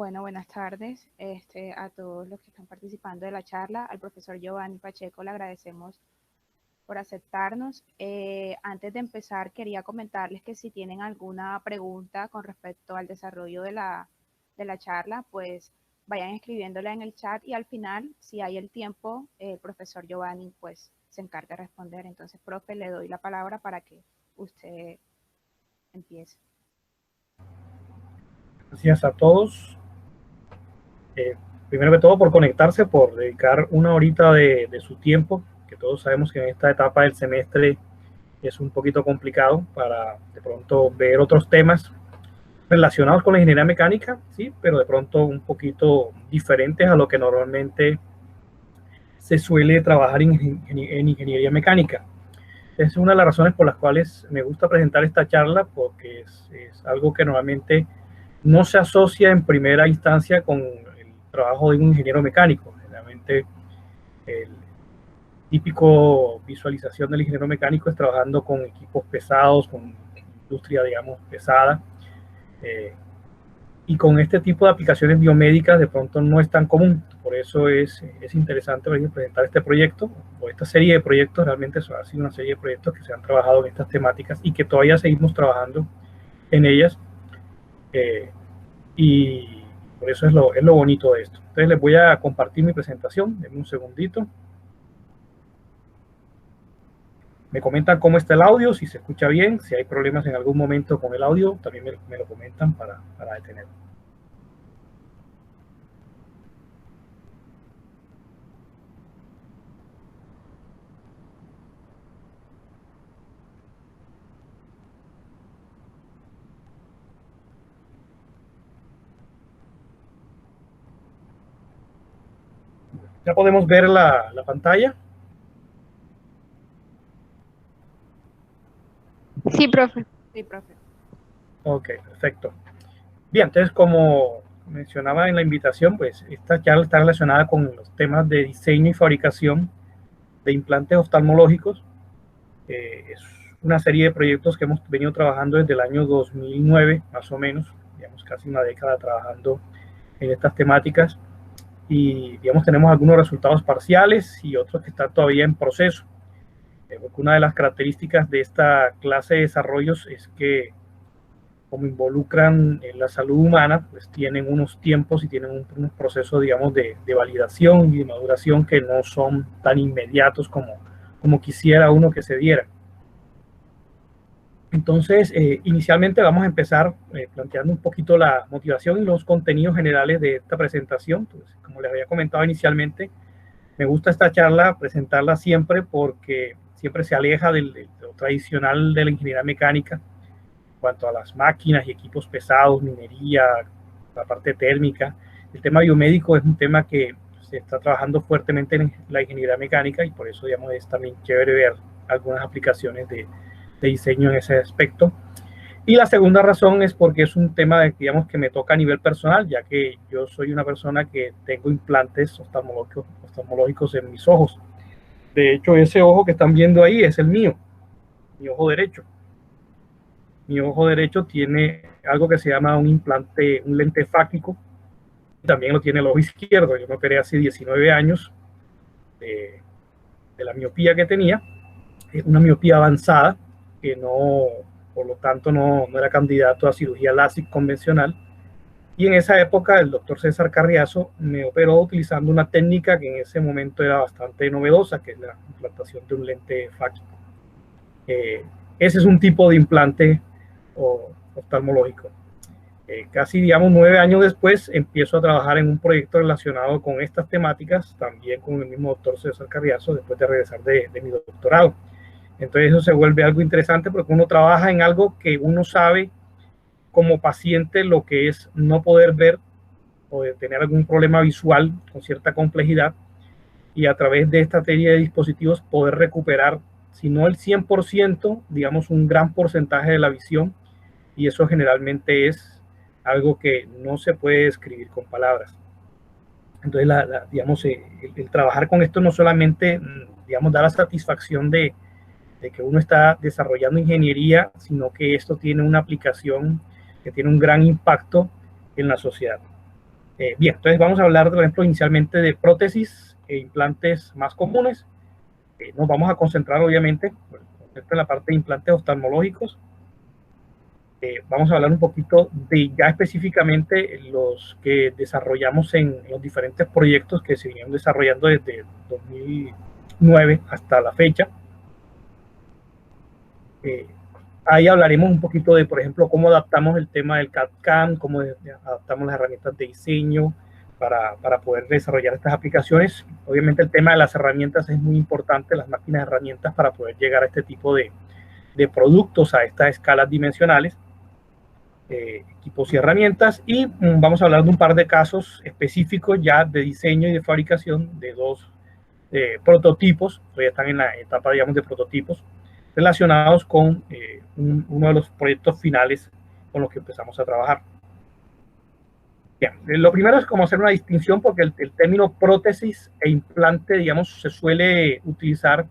Bueno, buenas tardes a todos los que están participando de la charla. Al profesor Giovanni Pacheco le agradecemos por aceptarnos. Antes de empezar, quería comentarles que si tienen alguna pregunta con respecto al desarrollo de la charla, pues vayan escribiéndola en el chat y al final, si hay el tiempo, el profesor Giovanni pues se encarga de responder. Entonces, profe, le doy la palabra para que usted empiece. Gracias a todos. Primero que todo por conectarse, por dedicar una horita de su tiempo, que todos sabemos que en esta etapa del semestre es un poquito complicado para de pronto ver otros temas relacionados con la ingeniería mecánica, sí, pero de pronto un poquito diferentes a lo que normalmente se suele trabajar en ingeniería mecánica. Es una de las razones por las cuales me gusta presentar esta charla, porque es algo que normalmente no se asocia en primera instancia con el trabajo de un ingeniero mecánico. Generalmente el típico visualización del ingeniero mecánico es trabajando con equipos pesados, con industria, digamos, pesada, y con este tipo de aplicaciones biomédicas de pronto no es tan común. Por eso es interesante presentar este proyecto o esta serie de proyectos. Realmente ha sido una serie de proyectos que se han trabajado en estas temáticas y que todavía seguimos trabajando en ellas. Y por eso es lo bonito de esto. Entonces les voy a compartir mi presentación. Denme un segundito. Me comentan cómo está el audio, si se escucha bien, si hay problemas en algún momento con el audio, también me lo comentan para detenerlo. Ya podemos ver la pantalla. Sí, profe. Sí, profe. Ok, perfecto. Bien, entonces como mencionaba en la invitación, pues esta charla está relacionada con los temas de diseño y fabricación de implantes oftalmológicos. Es una serie de proyectos que hemos venido trabajando desde el año 2009, más o menos, digamos casi una década trabajando en estas temáticas, y digamos tenemos algunos resultados parciales y otros que están todavía en proceso. Una de las características de esta clase de desarrollos es que como involucran en la salud humana, pues tienen unos tiempos y tienen unos procesos, digamos, de validación y de maduración que no son tan inmediatos como quisiera uno que se diera. Entonces, inicialmente vamos a empezar planteando un poquito la motivación y los contenidos generales de esta presentación. Entonces, como les había comentado inicialmente, me gusta esta charla presentarla siempre porque siempre se aleja de lo tradicional de la ingeniería mecánica en cuanto a las máquinas y equipos pesados, minería, la parte térmica. El tema biomédico es un tema que se está trabajando fuertemente en la ingeniería mecánica y por eso, digamos, es también chévere ver algunas aplicaciones de diseño en ese aspecto. Y la segunda razón es porque es un tema, digamos, que me toca a nivel personal, ya que yo soy una persona que tengo implantes oftalmológicos en mis ojos. De hecho, ese ojo que están viendo ahí es el mío, mi ojo derecho. Mi ojo derecho tiene algo que se llama un implante, un lente fáquico. También lo tiene el ojo izquierdo. Yo me operé hace 19 años de la miopía que tenía. Es una miopía avanzada que no, por lo tanto, no era candidato a cirugía LASIK convencional. Y en esa época el doctor César Carriazo me operó utilizando una técnica que en ese momento era bastante novedosa, que es la implantación de un lente fáquico. Ese es un tipo de implante oftalmológico. Casi, digamos, 9 años después empiezo a trabajar en un proyecto relacionado con estas temáticas, también con el mismo doctor César Carriazo, después de regresar de mi doctorado. Entonces eso se vuelve algo interesante porque uno trabaja en algo que uno sabe como paciente lo que es no poder ver o de tener algún problema visual con cierta complejidad y a través de esta serie de dispositivos poder recuperar, si no el 100%, digamos un gran porcentaje de la visión, y eso generalmente es algo que no se puede describir con palabras. Entonces, digamos, el trabajar con esto no solamente, digamos, da la satisfacción de que uno está desarrollando ingeniería, sino que esto tiene una aplicación que tiene un gran impacto en la sociedad. Bien, entonces vamos a hablar, por ejemplo, inicialmente de prótesis e implantes más comunes. Nos vamos a concentrar, obviamente, en la parte de implantes oftalmológicos. Vamos a hablar un poquito de ya específicamente los que desarrollamos en los diferentes proyectos que se vinieron desarrollando desde 2009 hasta la fecha. Ahí hablaremos un poquito de, por ejemplo, cómo adaptamos el tema del CAD/CAM, cómo adaptamos las herramientas de diseño para poder desarrollar estas aplicaciones. Obviamente el tema de las herramientas es muy importante, las máquinas de herramientas para poder llegar a este tipo de productos a estas escalas dimensionales. Equipos y herramientas, y vamos a hablar de un par de casos específicos ya de diseño y de fabricación de dos prototipos, todavía están en la etapa, digamos, de prototipos, relacionados con uno de los proyectos finales con los que empezamos a trabajar. Bien, lo primero es como hacer una distinción, porque el término prótesis e implante, digamos, se suele utilizar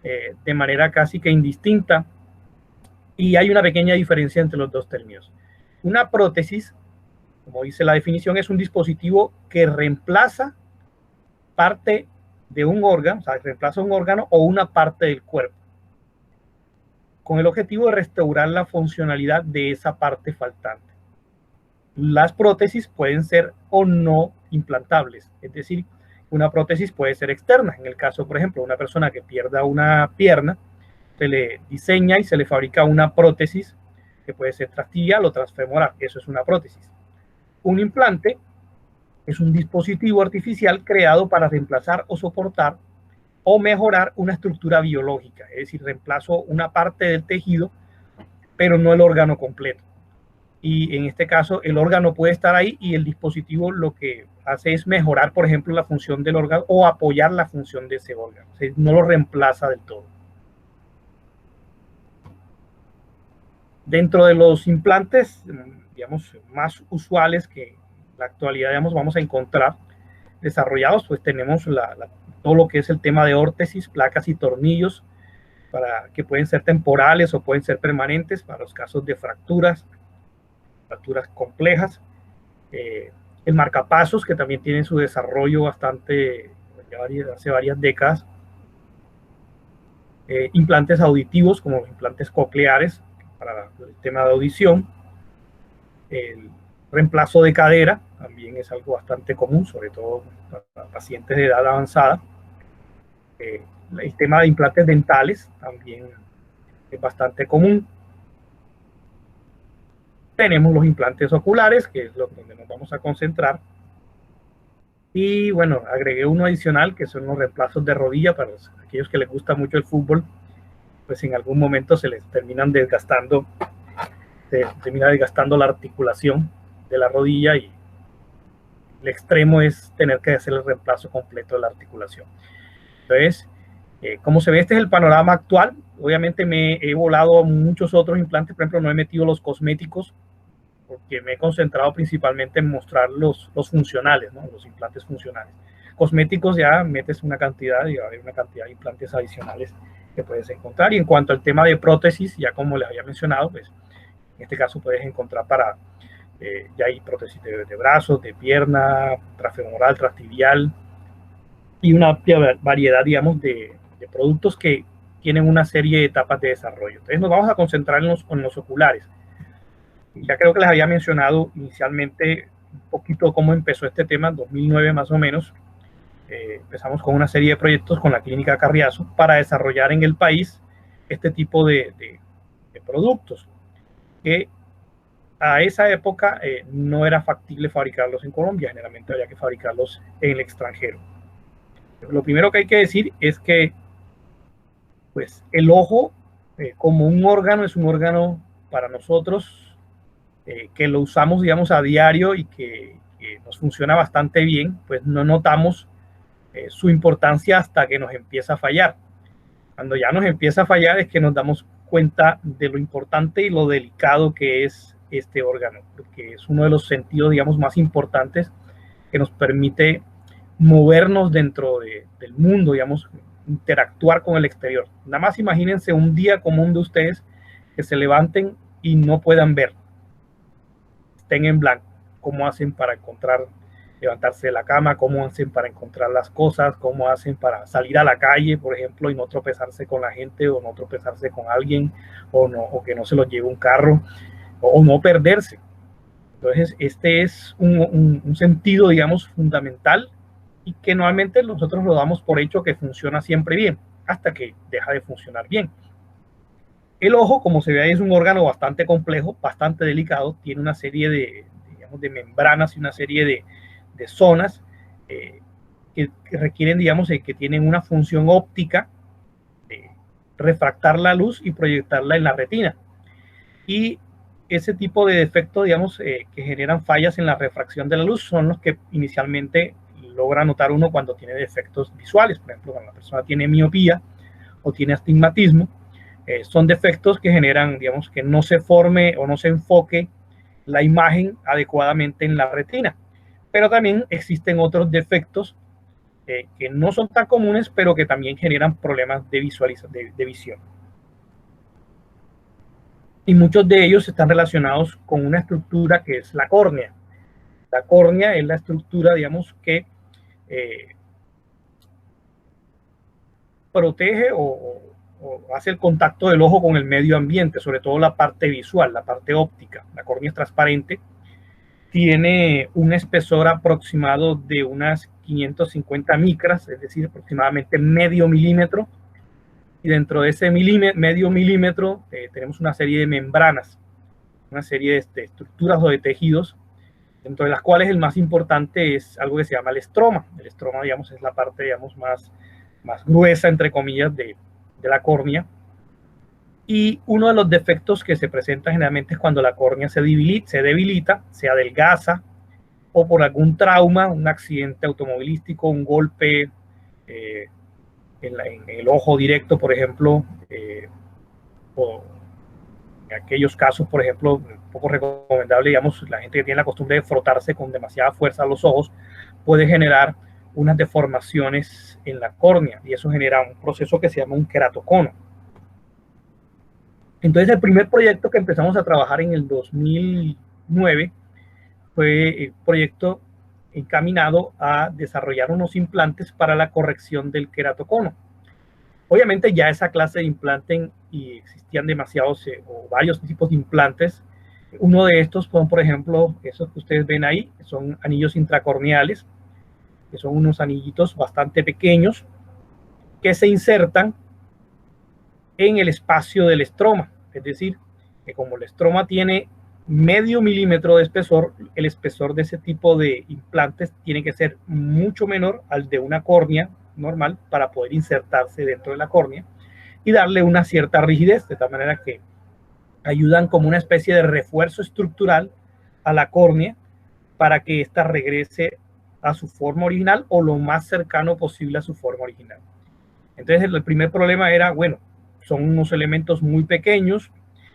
de manera casi que indistinta, y hay una pequeña diferencia entre los dos términos. Una prótesis, como dice la definición, es un dispositivo que reemplaza parte de un órgano, o sea, reemplaza un órgano o una parte del cuerpo, con el objetivo de restaurar la funcionalidad de esa parte faltante. Las prótesis pueden ser o no implantables, es decir, una prótesis puede ser externa. En el caso, por ejemplo, de una persona que pierda una pierna, se le diseña y se le fabrica una prótesis que puede ser transtibial o transfemoral. Eso es una prótesis. Un implante es un dispositivo artificial creado para reemplazar o soportar o mejorar una estructura biológica, es decir, reemplazo una parte del tejido, pero no el órgano completo. Y en este caso, el órgano puede estar ahí y el dispositivo lo que hace es mejorar, por ejemplo, la función del órgano o apoyar la función de ese órgano. O sea, no lo reemplaza del todo. Dentro de los implantes, digamos, más usuales que en la actualidad, digamos, vamos a encontrar desarrollados, pues tenemos todo lo que es el tema de órtesis, placas y tornillos, que pueden ser temporales o pueden ser permanentes para los casos de fracturas complejas. El marcapasos, que también tiene su desarrollo bastante, hace varias décadas. Implantes auditivos, como los implantes cocleares, para el tema de audición. El reemplazo de cadera también es algo bastante común, sobre todo para pacientes de edad avanzada. El tema de implantes dentales también es bastante común. Tenemos los implantes oculares, que es donde nos vamos a concentrar. Y bueno, agregué uno adicional, que son los reemplazos de rodilla para aquellos que les gusta mucho el fútbol, pues en algún momento se les termina desgastando la articulación de la rodilla, y el extremo es tener que hacer el reemplazo completo de la articulación. Entonces, como se ve, este es el panorama actual. Obviamente me he volado a muchos otros implantes. Por ejemplo, no he metido los cosméticos porque me he concentrado principalmente en mostrar los funcionales, ¿no? Los implantes funcionales. Cosméticos ya metes una cantidad, y va a haber una cantidad de implantes adicionales que puedes encontrar. Y en cuanto al tema de prótesis, ya como les había mencionado, pues en este caso puedes encontrar ya hay prótesis de brazos, de pierna, transfemoral, transtibial, y una amplia variedad, digamos, de productos que tienen una serie de etapas de desarrollo. Entonces nos vamos a concentrar en los oculares. Ya creo que les había mencionado inicialmente un poquito cómo empezó este tema, en 2009 más o menos. Empezamos con una serie de proyectos con la Clínica Carriazo para desarrollar en el país este tipo de productos, que a esa época no era factible fabricarlos en Colombia, generalmente había que fabricarlos en el extranjero. Lo primero que hay que decir es que pues, el ojo como un órgano es un órgano para nosotros que lo usamos, digamos, a diario y que nos funciona bastante bien, pues no notamos su importancia hasta que nos empieza a fallar. Cuando ya nos empieza a fallar es que nos damos cuenta de lo importante y lo delicado que es este órgano, porque es uno de los sentidos, digamos, más importantes que nos permite movernos dentro del mundo, digamos, interactuar con el exterior. Nada más imagínense un día común de ustedes que se levanten y no puedan ver, estén en blanco. ¿Cómo hacen para encontrar levantarse de la cama, cómo hacen para encontrar las cosas, cómo hacen para salir a la calle, por ejemplo, y no tropezarse con la gente o no tropezarse con alguien o que no se los lleve un carro o no perderse. Entonces, este es un sentido, digamos, fundamental y que normalmente nosotros lo damos por hecho que funciona siempre bien, hasta que deja de funcionar bien. El ojo, como se ve ahí, es un órgano bastante complejo, bastante delicado, tiene una serie de membranas y una serie de zonas que requieren, digamos, que tienen una función óptica de refractar la luz y proyectarla en la retina. Y ese tipo de defectos, digamos, que generan fallas en la refracción de la luz son los que inicialmente logra notar uno cuando tiene defectos visuales. Por ejemplo, cuando la persona tiene miopía o tiene astigmatismo, son defectos que generan, digamos, que no se forme o no se enfoque la imagen adecuadamente en la retina. Pero también existen otros defectos que no son tan comunes, pero que también generan problemas de visión. Y muchos de ellos están relacionados con una estructura que es la córnea. La córnea es la estructura, digamos, que protege o hace el contacto del ojo con el medio ambiente, sobre todo la parte visual, la parte óptica. La córnea es transparente, tiene un espesor aproximado de unas 550 micras, es decir, aproximadamente medio milímetro, y dentro de ese medio milímetro tenemos una serie de membranas, una serie de estructuras o de tejidos, dentro de las cuales el más importante es algo que se llama el estroma. El estroma, digamos, es la parte, digamos, más gruesa, entre comillas, de la córnea. Y uno de los defectos que se presenta generalmente es cuando la córnea se debilita, se adelgaza, o por algún trauma, un accidente automovilístico, un golpe en el ojo directo, por ejemplo, o en aquellos casos, por ejemplo, poco recomendable, digamos, la gente que tiene la costumbre de frotarse con demasiada fuerza a los ojos, puede generar unas deformaciones en la córnea y eso genera un proceso que se llama un queratocono. Entonces, el primer proyecto que empezamos a trabajar en el 2009 fue el proyecto encaminado a desarrollar unos implantes para la corrección del queratocono. Obviamente ya esa clase de implante y existían demasiados o varios tipos de implantes. Uno de estos son, por ejemplo, esos que ustedes ven ahí, que son anillos intracorneales, que son unos anillitos bastante pequeños que se insertan en el espacio del estroma. Es decir, que como el estroma tiene medio milímetro de espesor, el espesor de ese tipo de implantes tiene que ser mucho menor al de una córnea normal para poder insertarse dentro de la córnea y darle una cierta rigidez, de tal manera que ayudan como una especie de refuerzo estructural a la córnea para que ésta regrese a su forma original o lo más cercano posible a su forma original. Entonces el primer problema era, bueno, son unos elementos muy pequeños,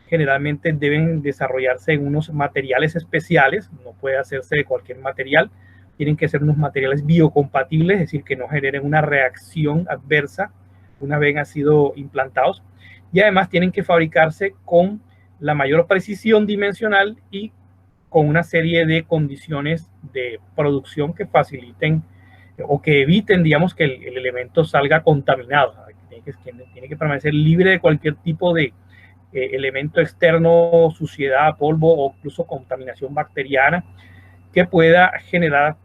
generalmente deben desarrollarse en unos materiales especiales, no puede hacerse de cualquier material, tienen que ser unos materiales biocompatibles, es decir, que no generen una reacción adversa una vez han sido implantados, y además tienen que fabricarse con la mayor precisión dimensional y con una serie de condiciones de producción que faciliten o que eviten, digamos, que el elemento salga contaminado. Tiene que permanecer libre de cualquier tipo de elemento externo, suciedad, polvo o incluso contaminación bacteriana que pueda generar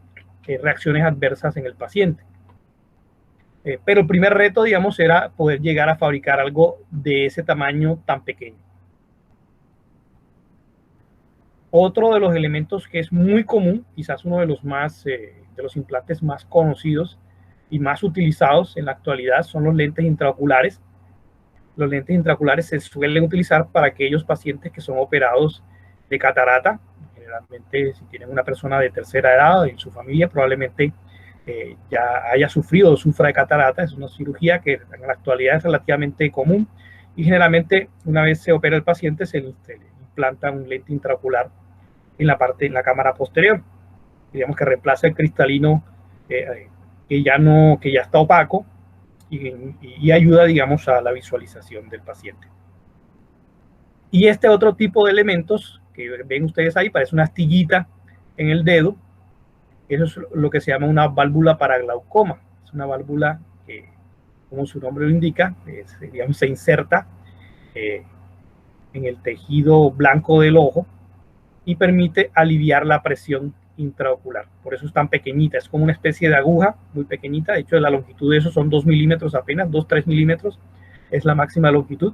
reacciones adversas en el paciente. Pero el primer reto, digamos, era poder llegar a fabricar algo de ese tamaño tan pequeño. Otro de los elementos que es muy común, quizás uno de los de los implantes más conocidos y más utilizados en la actualidad, son los lentes intraoculares. Los lentes intraoculares se suelen utilizar para aquellos pacientes que son operados de catarata. Generalmente, si tienen una persona de tercera edad en su familia, probablemente ya haya sufrido o sufra de catarata. Es una cirugía que en la actualidad es relativamente común y generalmente una vez se opera el paciente se le implanta un lente intraocular en la cámara posterior, digamos que reemplaza el cristalino que ya está opaco y ayuda, digamos, a la visualización del paciente. Y este otro tipo de elementos que ven ustedes ahí, parece una astillita en el dedo, Eso es lo que se llama una válvula para glaucoma. Es una válvula que, como su nombre lo indica, digamos, se inserta en el tejido blanco del ojo y permite aliviar la presión intraocular. Por eso es tan pequeñita, es como una especie de aguja muy pequeñita. De hecho, la longitud de eso son 2 milímetros apenas, 2-3 milímetros es la máxima longitud.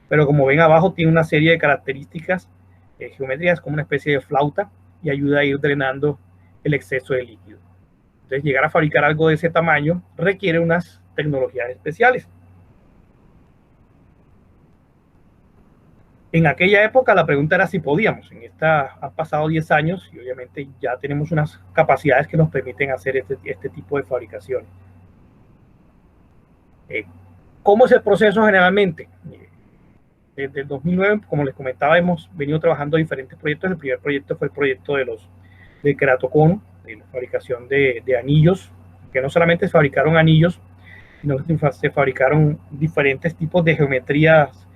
Pero como ven abajo, tiene una serie de características geométricas, como una especie de flauta, y ayuda a ir drenando el exceso de líquido. Entonces, llegar a fabricar algo de ese tamaño requiere unas tecnologías especiales. En aquella época la pregunta era si podíamos. Han pasado 10 años y obviamente ya tenemos unas capacidades que nos permiten hacer este tipo de fabricaciones. ¿Cómo es el proceso generalmente? Desde el 2009, como les comentaba, hemos venido trabajando diferentes proyectos. El primer proyecto fue el proyecto de keratocono, de la fabricación de anillos, que no solamente se fabricaron anillos, sino que se fabricaron diferentes tipos de geometrías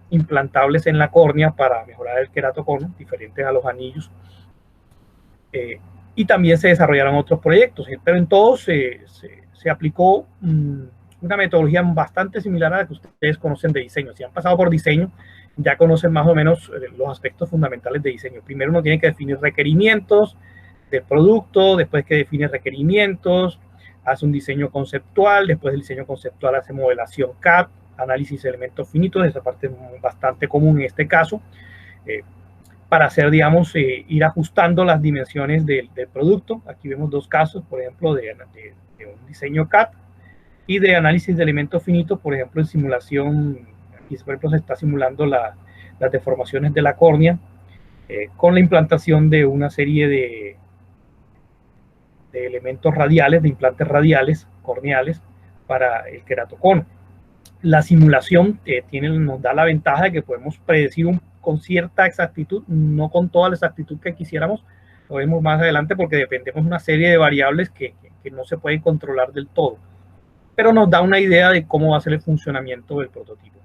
implantables en la córnea para mejorar el keratocono, diferentes a los anillos. Y también se desarrollaron otros proyectos, pero en todos se aplicó una metodología bastante similar a la que ustedes conocen de diseño. Si han pasado por diseño, ya conocen más o menos los aspectos fundamentales de diseño. Primero uno tiene que definir requerimientos del producto, después que define requerimientos, hace un diseño conceptual, después del diseño conceptual hace modelación CAD, análisis de elementos finitos, esa parte es bastante común en este caso, para hacer, digamos, ir ajustando las dimensiones del producto. Aquí vemos dos casos, por ejemplo, de un diseño CAD y de análisis de elementos finitos, por ejemplo, en simulación. Aquí, por ejemplo, se está simulando las deformaciones de la córnea con la implantación de una serie de elementos radiales, de implantes radiales, corneales, para el keratocono. La simulación nos da la ventaja de que podemos predecir con cierta exactitud, no con toda la exactitud que quisiéramos, lo vemos más adelante porque dependemos de una serie de variables que no se pueden controlar del todo, pero nos da una idea de cómo va a ser el funcionamiento del prototipo.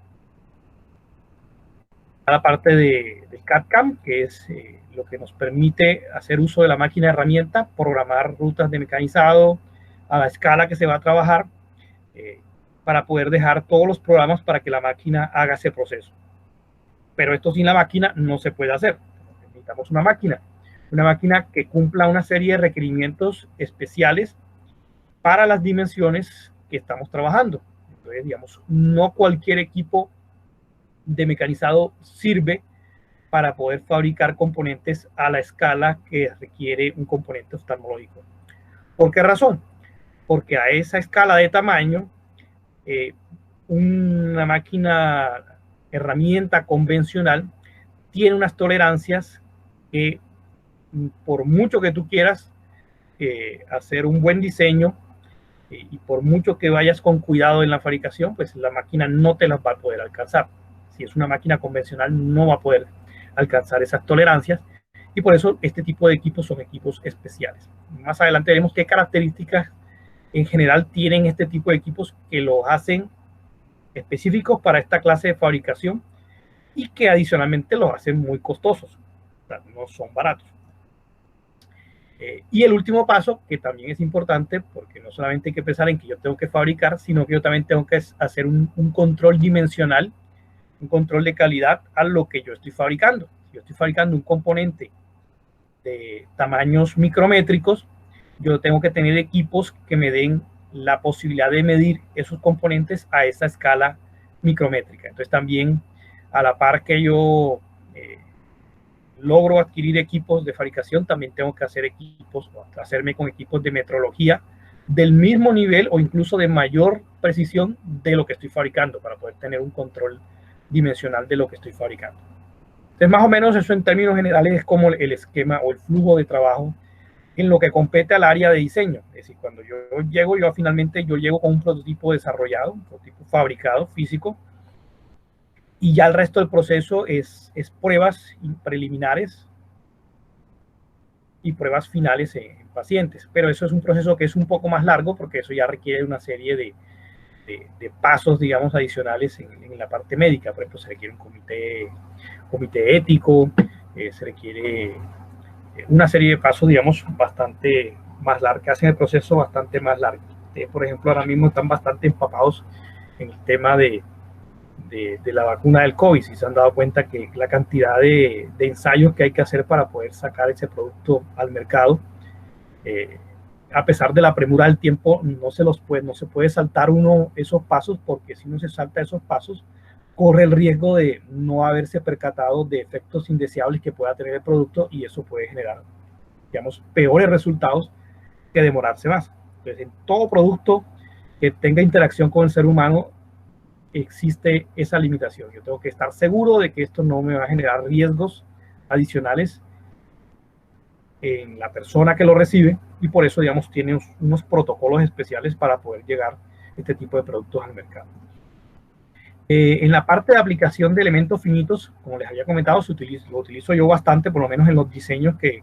La parte del CAD-CAM, que es lo que nos permite hacer uso de la máquina herramienta, programar rutas de mecanizado a la escala que se va a trabajar, para poder dejar todos los programas para que la máquina haga ese proceso. Pero esto sin la máquina no se puede hacer. Necesitamos una máquina que cumpla una serie de requerimientos especiales para las dimensiones que estamos trabajando. Entonces, digamos, no cualquier equipo de mecanizado sirve para poder fabricar componentes a la escala que requiere un componente oftalmológico. ¿Por qué razón? Porque a esa escala de tamaño, una máquina herramienta convencional tiene unas tolerancias que, por mucho que tú quieras hacer un buen diseño y por mucho que vayas con cuidado en la fabricación, pues la máquina no te las va a poder alcanzar. Si es una máquina convencional, no va a poder alcanzar esas tolerancias, y por eso este tipo de equipos son equipos especiales. Más adelante veremos qué características en general tienen este tipo de equipos que los hacen específicos para esta clase de fabricación y que adicionalmente los hacen muy costosos, o sea, no son baratos. Y el último paso, que también es importante, porque no solamente hay que pensar en que yo tengo que fabricar, sino que yo también tengo que hacer un control dimensional, un control de calidad a lo que yo estoy fabricando. Si yo estoy fabricando un componente de tamaños micrométricos, yo tengo que tener equipos que me den la posibilidad de medir esos componentes a esa escala micrométrica. Entonces también, a la par que yo logro adquirir equipos de fabricación, también tengo que hacerme con equipos de metrología del mismo nivel o incluso de mayor precisión de lo que estoy fabricando, para poder tener un control dimensional de lo que estoy fabricando. Entonces, más o menos eso en términos generales es como el esquema o el flujo de trabajo en lo que compete al área de diseño. Es decir, cuando yo finalmente llego con un prototipo desarrollado, un prototipo fabricado, físico, y ya el resto del proceso es pruebas preliminares y pruebas finales en pacientes. Pero eso es un proceso que es un poco más largo, porque eso ya requiere una serie de pasos, digamos, adicionales en la parte médica. Por ejemplo, se requiere un comité ético, se requiere una serie de pasos, digamos, bastante más largos, que hacen el proceso bastante más largo. Por ejemplo, ahora mismo están bastante empapados en el tema de la vacuna del COVID, si se han dado cuenta que la cantidad de ensayos que hay que hacer para poder sacar ese producto al mercado, a pesar de la premura del tiempo, no se puede saltar uno esos pasos, porque si uno se salta esos pasos, corre el riesgo de no haberse percatado de efectos indeseables que pueda tener el producto, y eso puede generar, digamos, peores resultados que demorarse más. Entonces, en todo producto que tenga interacción con el ser humano, existe esa limitación. Yo tengo que estar seguro de que esto no me va a generar riesgos adicionales en la persona que lo recibe, y por eso, digamos, tiene unos protocolos especiales para poder llegar este tipo de productos al mercado. En la parte de aplicación de elementos finitos, como les había comentado, lo utilizo yo bastante, por lo menos en los diseños que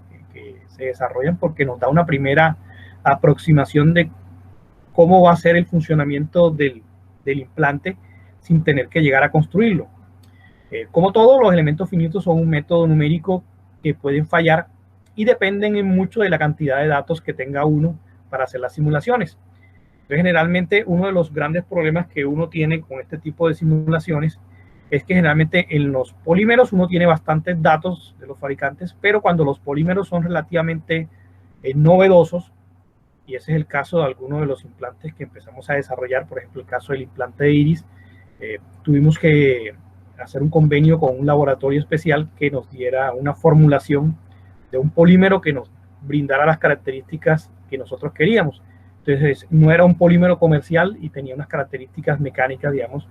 se desarrollan, porque nos da una primera aproximación de cómo va a ser el funcionamiento del implante sin tener que llegar a construirlo. Como todos los elementos finitos son un método numérico que pueden fallar y dependen mucho de la cantidad de datos que tenga uno para hacer las simulaciones. Entonces, generalmente uno de los grandes problemas que uno tiene con este tipo de simulaciones es que generalmente en los polímeros uno tiene bastantes datos de los fabricantes, pero cuando los polímeros son relativamente novedosos, y ese es el caso de algunos de los implantes que empezamos a desarrollar, por ejemplo el caso del implante de iris, tuvimos que hacer un convenio con un laboratorio especial que nos diera una formulación de un polímero que nos brindara las características que nosotros queríamos. Entonces, no era un polímero comercial y tenía unas características mecánicas, digamos,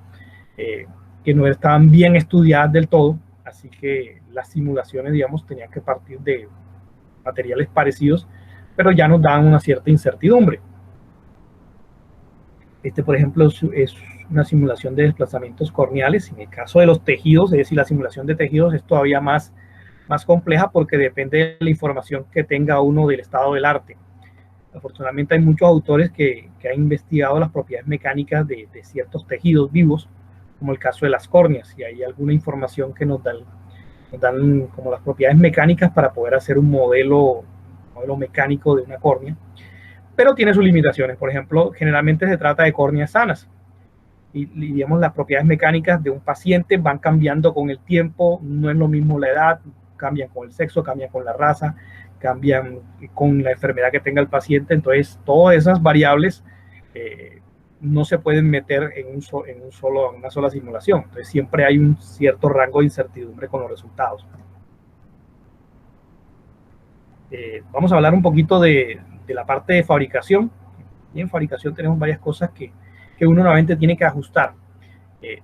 que no estaban bien estudiadas del todo, así que las simulaciones, digamos, tenían que partir de materiales parecidos, pero ya nos daban una cierta incertidumbre. Por ejemplo, es una simulación de desplazamientos corneales. En el caso de los tejidos, es decir, la simulación de tejidos es todavía más compleja, porque depende de la información que tenga uno del estado del arte. Afortunadamente hay muchos autores que han investigado las propiedades mecánicas de ciertos tejidos vivos, como el caso de las córneas, y hay alguna información que nos dan como las propiedades mecánicas para poder hacer un modelo mecánico de una córnea, pero tiene sus limitaciones. Por ejemplo, generalmente se trata de córneas sanas, y digamos, las propiedades mecánicas de un paciente van cambiando con el tiempo, no es lo mismo la edad, cambian con el sexo, cambian con la raza, cambian con la enfermedad que tenga el paciente. Entonces, todas esas variables no se pueden meter en una sola simulación. Entonces, siempre hay un cierto rango de incertidumbre con los resultados. Vamos a hablar un poquito de la parte de fabricación. Y en fabricación tenemos varias cosas que uno nuevamente tiene que ajustar.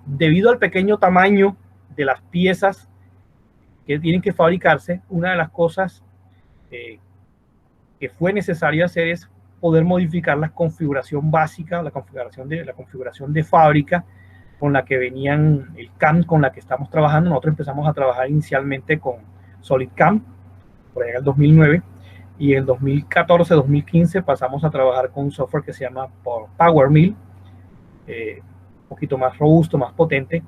Debido al pequeño tamaño de las piezas que tienen que fabricarse, una de las cosas que fue necesario hacer es poder modificar la configuración básica, la configuración de fábrica con la que venían el CAM con la que estamos trabajando. Nosotros empezamos a trabajar inicialmente con SolidCAM, por allá en el 2009, y en el 2014-2015 pasamos a trabajar con un software que se llama PowerMill, un poquito más robusto, más potente.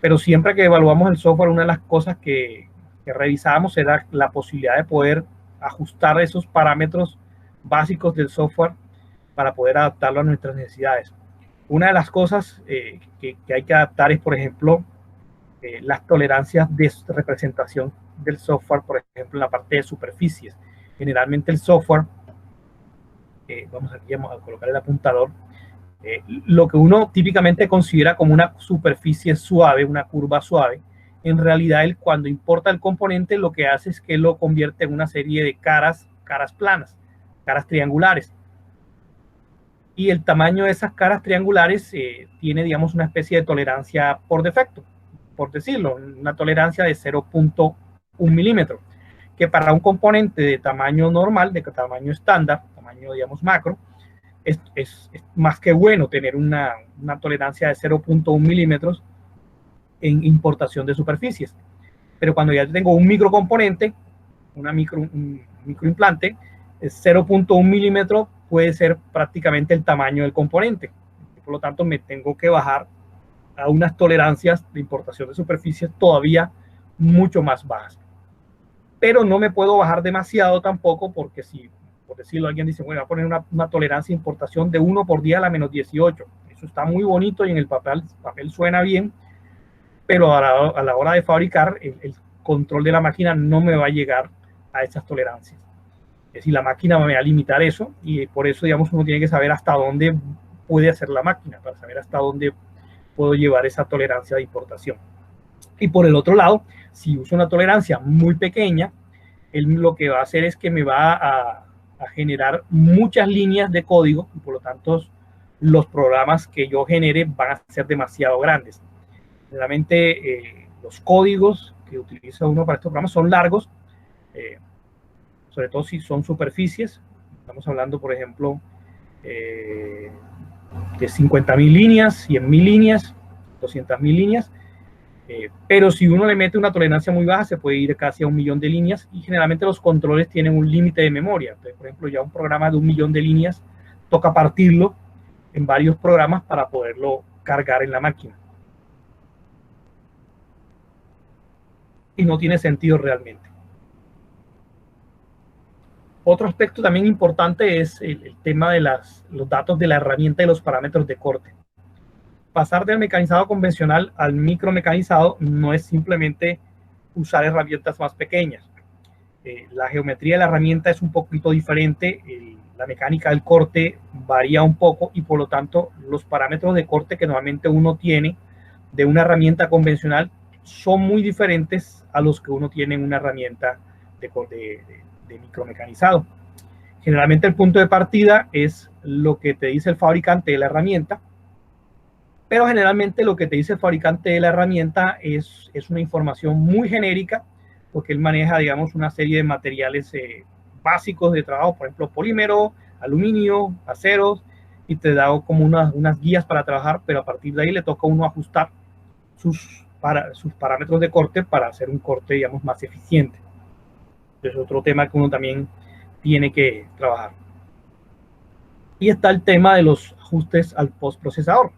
Pero siempre que evaluamos el software, una de las cosas que revisábamos era la posibilidad de poder ajustar esos parámetros básicos del software para poder adaptarlo a nuestras necesidades. Una de las cosas que hay que adaptar es, por ejemplo, las tolerancias de representación del software, por ejemplo, en la parte de superficies. Generalmente el software, vamos a colocar el apuntador, lo que uno típicamente considera como una superficie suave, una curva suave, en realidad él, cuando importa el componente, lo que hace es que lo convierte en una serie de caras planas, caras triangulares. Y el tamaño de esas caras triangulares tiene, digamos, una especie de tolerancia por defecto, por decirlo, una tolerancia de 0.1 milímetro, que para un componente de tamaño normal, de tamaño estándar, tamaño, digamos, macro, es más que bueno tener una tolerancia de 0.1 milímetros en importación de superficies. Pero cuando ya tengo un microcomponente, un microimplante, 0.1 milímetro puede ser prácticamente el tamaño del componente. Por lo tanto, me tengo que bajar a unas tolerancias de importación de superficies todavía mucho más bajas. pero no me puedo bajar demasiado tampoco, porque si, por decirlo, alguien dice, bueno, voy a poner una tolerancia de importación de 1 por 10 a la menos 18. Eso está muy bonito y en el papel suena bien, pero a la hora de fabricar, el control de la máquina no me va a llegar a esas tolerancias. Es decir, la máquina me va a limitar eso, y por eso, digamos, uno tiene que saber hasta dónde puede hacer la máquina, para saber hasta dónde puedo llevar esa tolerancia de importación. Y por el otro lado, si uso una tolerancia muy pequeña, él lo que va a hacer es que me va a generar muchas líneas de código, y por lo tanto los programas que yo genere van a ser demasiado grandes. Realmente los códigos que utiliza uno para estos programas son largos, sobre todo si son superficies. Estamos hablando, por ejemplo, de 50.000 líneas, 100.000 líneas, 200.000 líneas. Pero si uno le mete una tolerancia muy baja, se puede ir casi a 1.000.000 de líneas, y generalmente los controles tienen un límite de memoria. Entonces, por ejemplo, ya un programa de 1.000.000 de líneas toca partirlo en varios programas para poderlo cargar en la máquina. Y no tiene sentido realmente. Otro aspecto también importante es el tema de los datos de la herramienta y los parámetros de corte. Pasar del mecanizado convencional al micromecanizado no es simplemente usar herramientas más pequeñas. La geometría de la herramienta es un poquito diferente, la mecánica del corte varía un poco, y por lo tanto los parámetros de corte que normalmente uno tiene de una herramienta convencional son muy diferentes a los que uno tiene en una herramienta de micromecanizado. Generalmente el punto de partida es lo que te dice el fabricante de la herramienta, pero generalmente lo que te dice el fabricante de la herramienta es una información muy genérica, porque él maneja, digamos, una serie de materiales básicos de trabajo, por ejemplo, polímero, aluminio, aceros, y te da como unas guías para trabajar, pero a partir de ahí le toca a uno ajustar sus parámetros de corte para hacer un corte, digamos, más eficiente. Es otro tema que uno también tiene que trabajar. Y está el tema de los ajustes al postprocesador.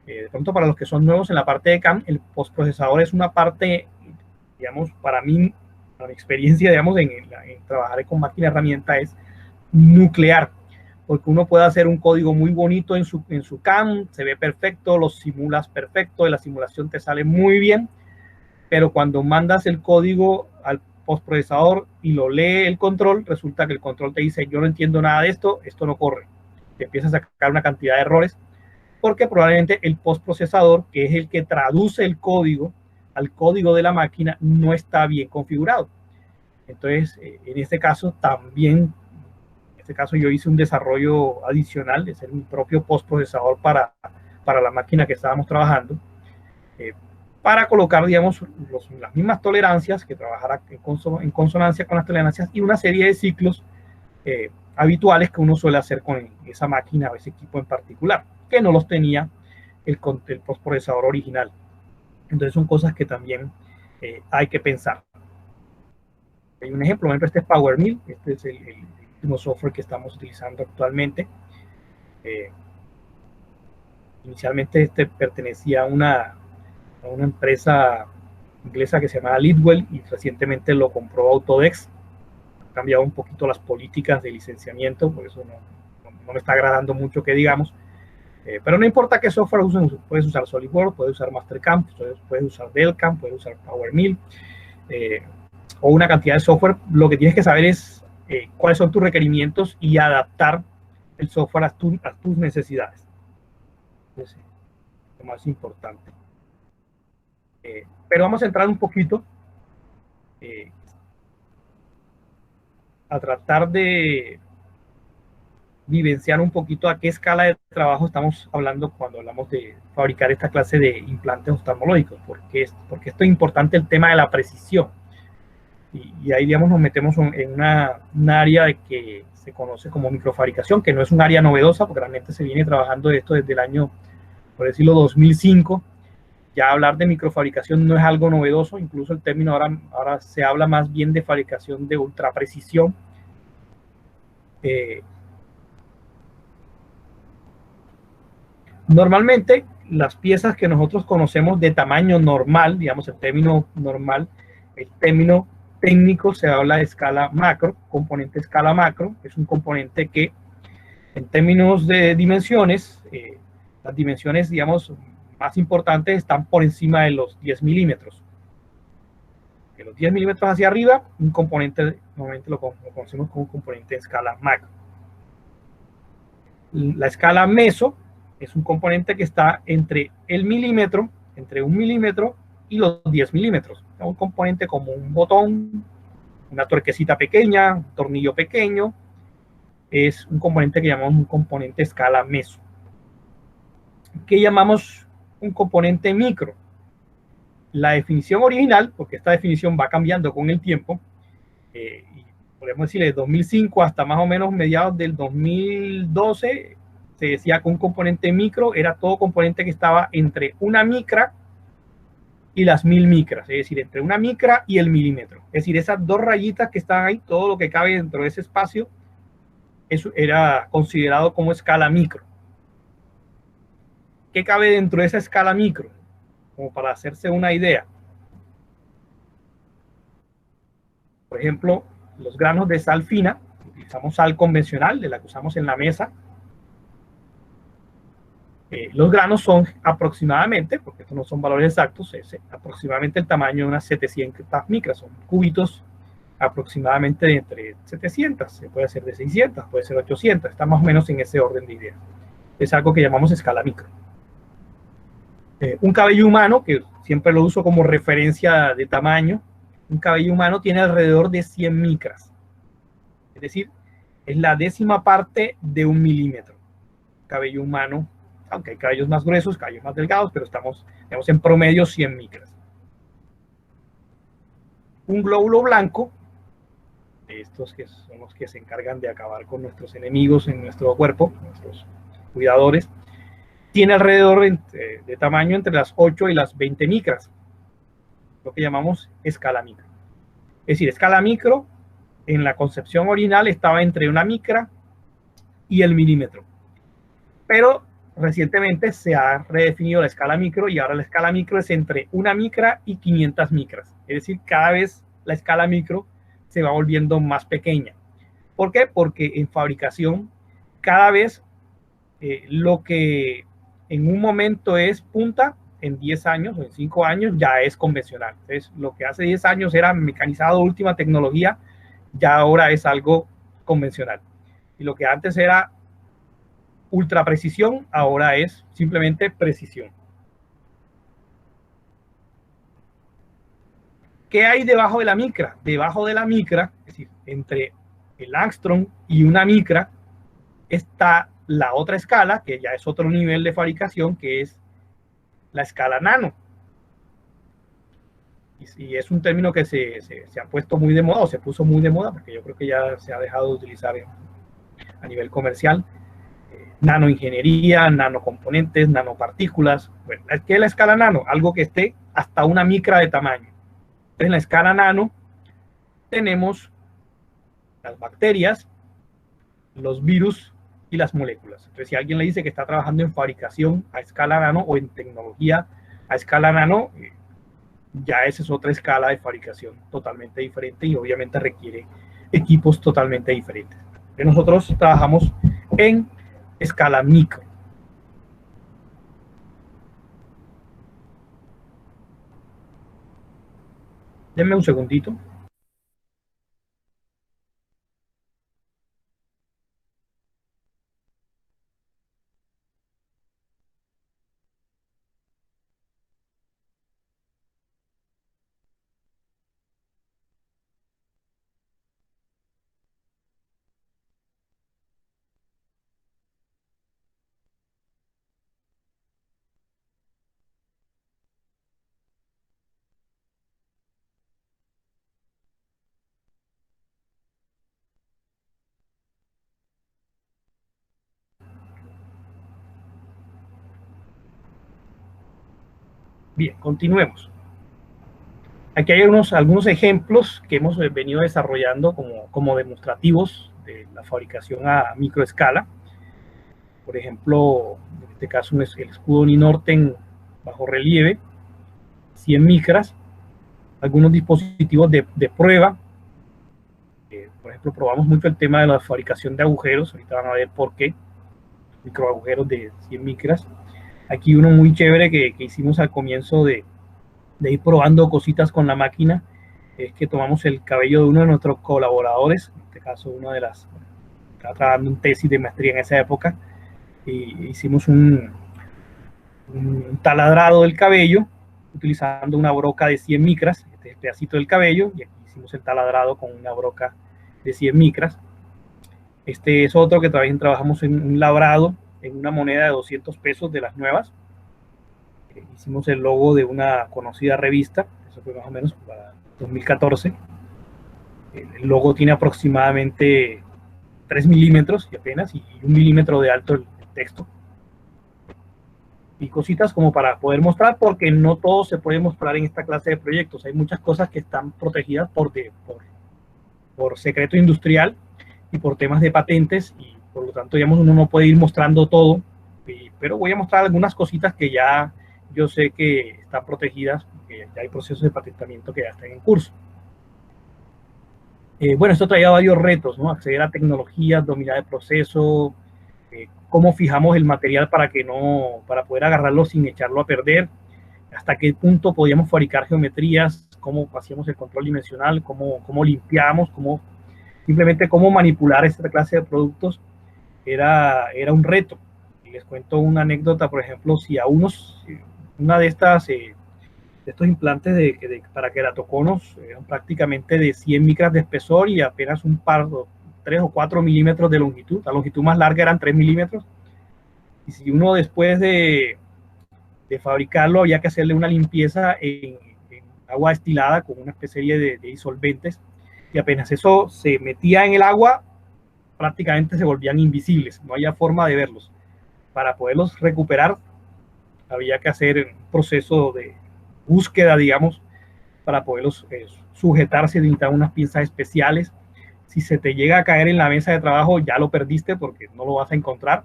De pronto, para los que son nuevos en la parte de CAM, el postprocesador es una parte, digamos, para mí, para mi experiencia, digamos, en trabajar con máquina herramienta, es nuclear, porque uno puede hacer un código muy bonito en su CAM, se ve perfecto, lo simulas perfecto, la simulación te sale muy bien, pero cuando mandas el código al postprocesador y lo lee el control, resulta que el control te dice, yo no entiendo nada de esto, esto no corre. Te empieza a sacar una cantidad de errores, porque probablemente el postprocesador, que es el que traduce el código al código de la máquina, no está bien configurado. Entonces, en este caso también, yo hice un desarrollo adicional de ser mi propio postprocesador para la máquina que estábamos trabajando, para colocar, digamos, las mismas tolerancias, que trabajara en consonancia con las tolerancias, y una serie de ciclos habituales que uno suele hacer con esa máquina o ese equipo en particular, que no los tenía el postprocesador original. Entonces son cosas que también hay que pensar. Hay un ejemplo, por ejemplo, este es PowerMill, este es el último software que estamos utilizando actualmente. Inicialmente este pertenecía a una empresa inglesa que se llamaba Leadwell, y recientemente lo compró Autodesk. Ha cambiado un poquito las políticas de licenciamiento, por eso no me está agradando mucho que digamos, pero no importa qué software usen, puedes usar SolidWorks, puedes usar Mastercam, puedes usar Delcam, puedes usar PowerMill, o una cantidad de software. Lo que tienes que saber es cuáles son tus requerimientos y adaptar el software a tus necesidades. Entonces, lo más importante. Pero vamos a entrar un poquito a tratar de vivenciar un poquito a qué escala de trabajo estamos hablando cuando hablamos de fabricar esta clase de implantes oftalmológicos, porque esto es importante, el tema de la precisión. Y ahí, digamos, nos metemos en un área que se conoce como microfabricación, que no es un área novedosa, porque realmente se viene trabajando de esto desde el año, por decirlo, 2005. Ya hablar de microfabricación no es algo novedoso, incluso el término ahora se habla más bien de fabricación de ultraprecisión. Normalmente las piezas que nosotros conocemos de tamaño normal, digamos el término normal, el término técnico se habla de escala macro, componente escala macro, es un componente que en términos de dimensiones, las dimensiones, digamos, más importantes están por encima de los 10 milímetros. De los 10 milímetros hacia arriba, un componente, normalmente lo conocemos como un componente de escala macro. La escala meso es un componente que está entre el milímetro, entre 1 milímetro y los 10 milímetros. Es un componente como un botón, una tuerquecita pequeña, un tornillo pequeño. Es un componente que llamamos un componente escala meso. ¿Qué llamamos un componente micro? La definición original, porque esta definición va cambiando con el tiempo, y podemos decir de 2005 hasta más o menos mediados del 2012, se decía que un componente micro era todo componente que estaba entre una micra y las 1000 micras, es decir, entre una micra y el milímetro. Es decir, esas dos rayitas que están ahí, todo lo que cabe dentro de ese espacio, eso era considerado como escala micro. ¿Qué cabe dentro de esa escala micro? Como para hacerse una idea. Por ejemplo, los granos de sal fina, utilizamos sal convencional, de la que usamos en la mesa. Los granos son aproximadamente, porque estos no son valores exactos, es aproximadamente el tamaño de unas 700 micras, son cubitos aproximadamente de entre 700, se puede hacer de 600, puede ser 800, está más o menos en ese orden de ideas. Es algo que llamamos escala micro. Un cabello humano, que siempre lo uso como referencia de tamaño, un cabello humano tiene alrededor de 100 micras. Es decir, es la décima parte de 1 milímetro. Cabello humano, aunque hay cabellos más gruesos, cabellos más delgados, pero estamos, digamos, en promedio 100 micras. Un glóbulo blanco, estos que son los que se encargan de acabar con nuestros enemigos en nuestro cuerpo, nuestros cuidadores, tiene alrededor de tamaño entre las 8 y las 20 micras, lo que llamamos escala micro. Es decir, escala micro en la concepción original estaba entre una micra y el milímetro, pero recientemente se ha redefinido la escala micro y ahora la escala micro es entre una micra y 500 micras. Es decir, cada vez la escala micro se va volviendo más pequeña. ¿Por qué? Porque en fabricación cada vez lo que en un momento es punta, en 10 años o en 5 años ya es convencional. Entonces, lo que hace 10 años era mecanizado, última tecnología, ya ahora es algo convencional. Y lo que antes era ultra precisión, ahora es simplemente precisión. ¿Qué hay debajo de la micra? Debajo de la micra, es decir, entre el angstrom y una micra, está la otra escala, que ya es otro nivel de fabricación, que es la escala nano. Y es un término que se ha puesto muy de moda, o se puso muy de moda, porque yo creo que ya se ha dejado de utilizar a nivel comercial. Nanoingeniería, nanocomponentes, nanopartículas. Bueno, ¿qué es la escala nano? Algo que esté hasta una micra de tamaño. En la escala nano tenemos las bacterias, los virus y las moléculas. Entonces, si alguien le dice que está trabajando en fabricación a escala nano o en tecnología a escala nano, ya esa es otra escala de fabricación totalmente diferente y obviamente requiere equipos totalmente diferentes. Nosotros trabajamos en escala micro. Denme un segundito. Bien, continuemos. Aquí hay algunos ejemplos que hemos venido desarrollando como demostrativos de la fabricación a microescala. Por ejemplo, en este caso el escudo Ninorten bajo relieve, 100 micras, algunos dispositivos de prueba. Por ejemplo, probamos mucho el tema de la fabricación de agujeros. Ahorita van a ver por qué. Microagujeros de 100 micras. Aquí uno muy chévere que hicimos al comienzo de ir probando cositas con la máquina, es que tomamos el cabello de uno de nuestros colaboradores, en este caso uno de las, estaba trabajando en tesis de maestría en esa época, y hicimos un taladrado del cabello utilizando una broca de 100 micras, este pedacito del cabello, y aquí hicimos el taladrado con una broca de 100 micras. Este es otro que también trabajamos en un labrado, en una moneda de 200 pesos de las nuevas. Hicimos el logo de una conocida revista, eso fue más o menos para 2014. El logo tiene aproximadamente 3 milímetros y apenas, y 1 milímetro de alto el texto. Y cositas como para poder mostrar, porque no todo se puede mostrar en esta clase de proyectos. Hay muchas cosas que están protegidas por secreto industrial y por temas de patentes, y por lo tanto, digamos, uno no puede ir mostrando todo, pero voy a mostrar algunas cositas que ya yo sé que están protegidas, porque ya hay procesos de patentamiento que ya están en curso. Bueno, esto traía varios retos, ¿no? Acceder a tecnologías, dominar el proceso, cómo fijamos el material para poder agarrarlo sin echarlo a perder, hasta qué punto podíamos fabricar geometrías, cómo hacíamos el control dimensional, cómo limpiamos, simplemente cómo manipular esta clase de productos era un reto. Y les cuento una anécdota, por ejemplo, si a una de estos implantes para queratoconos eran prácticamente de 100 micras de espesor y apenas 3 o 4 milímetros de longitud. La longitud más larga eran 3 milímetros. Y si uno después de fabricarlo había que hacerle una limpieza en agua destilada con una especie de disolventes, y apenas eso se metía en el agua, prácticamente se volvían invisibles, no había forma de verlos. Para poderlos recuperar había que hacer un proceso de búsqueda, digamos, para poderlos sujetar. Se necesitaban unas pinzas especiales. Si se te llega a caer en la mesa de trabajo, ya lo perdiste porque no lo vas a encontrar.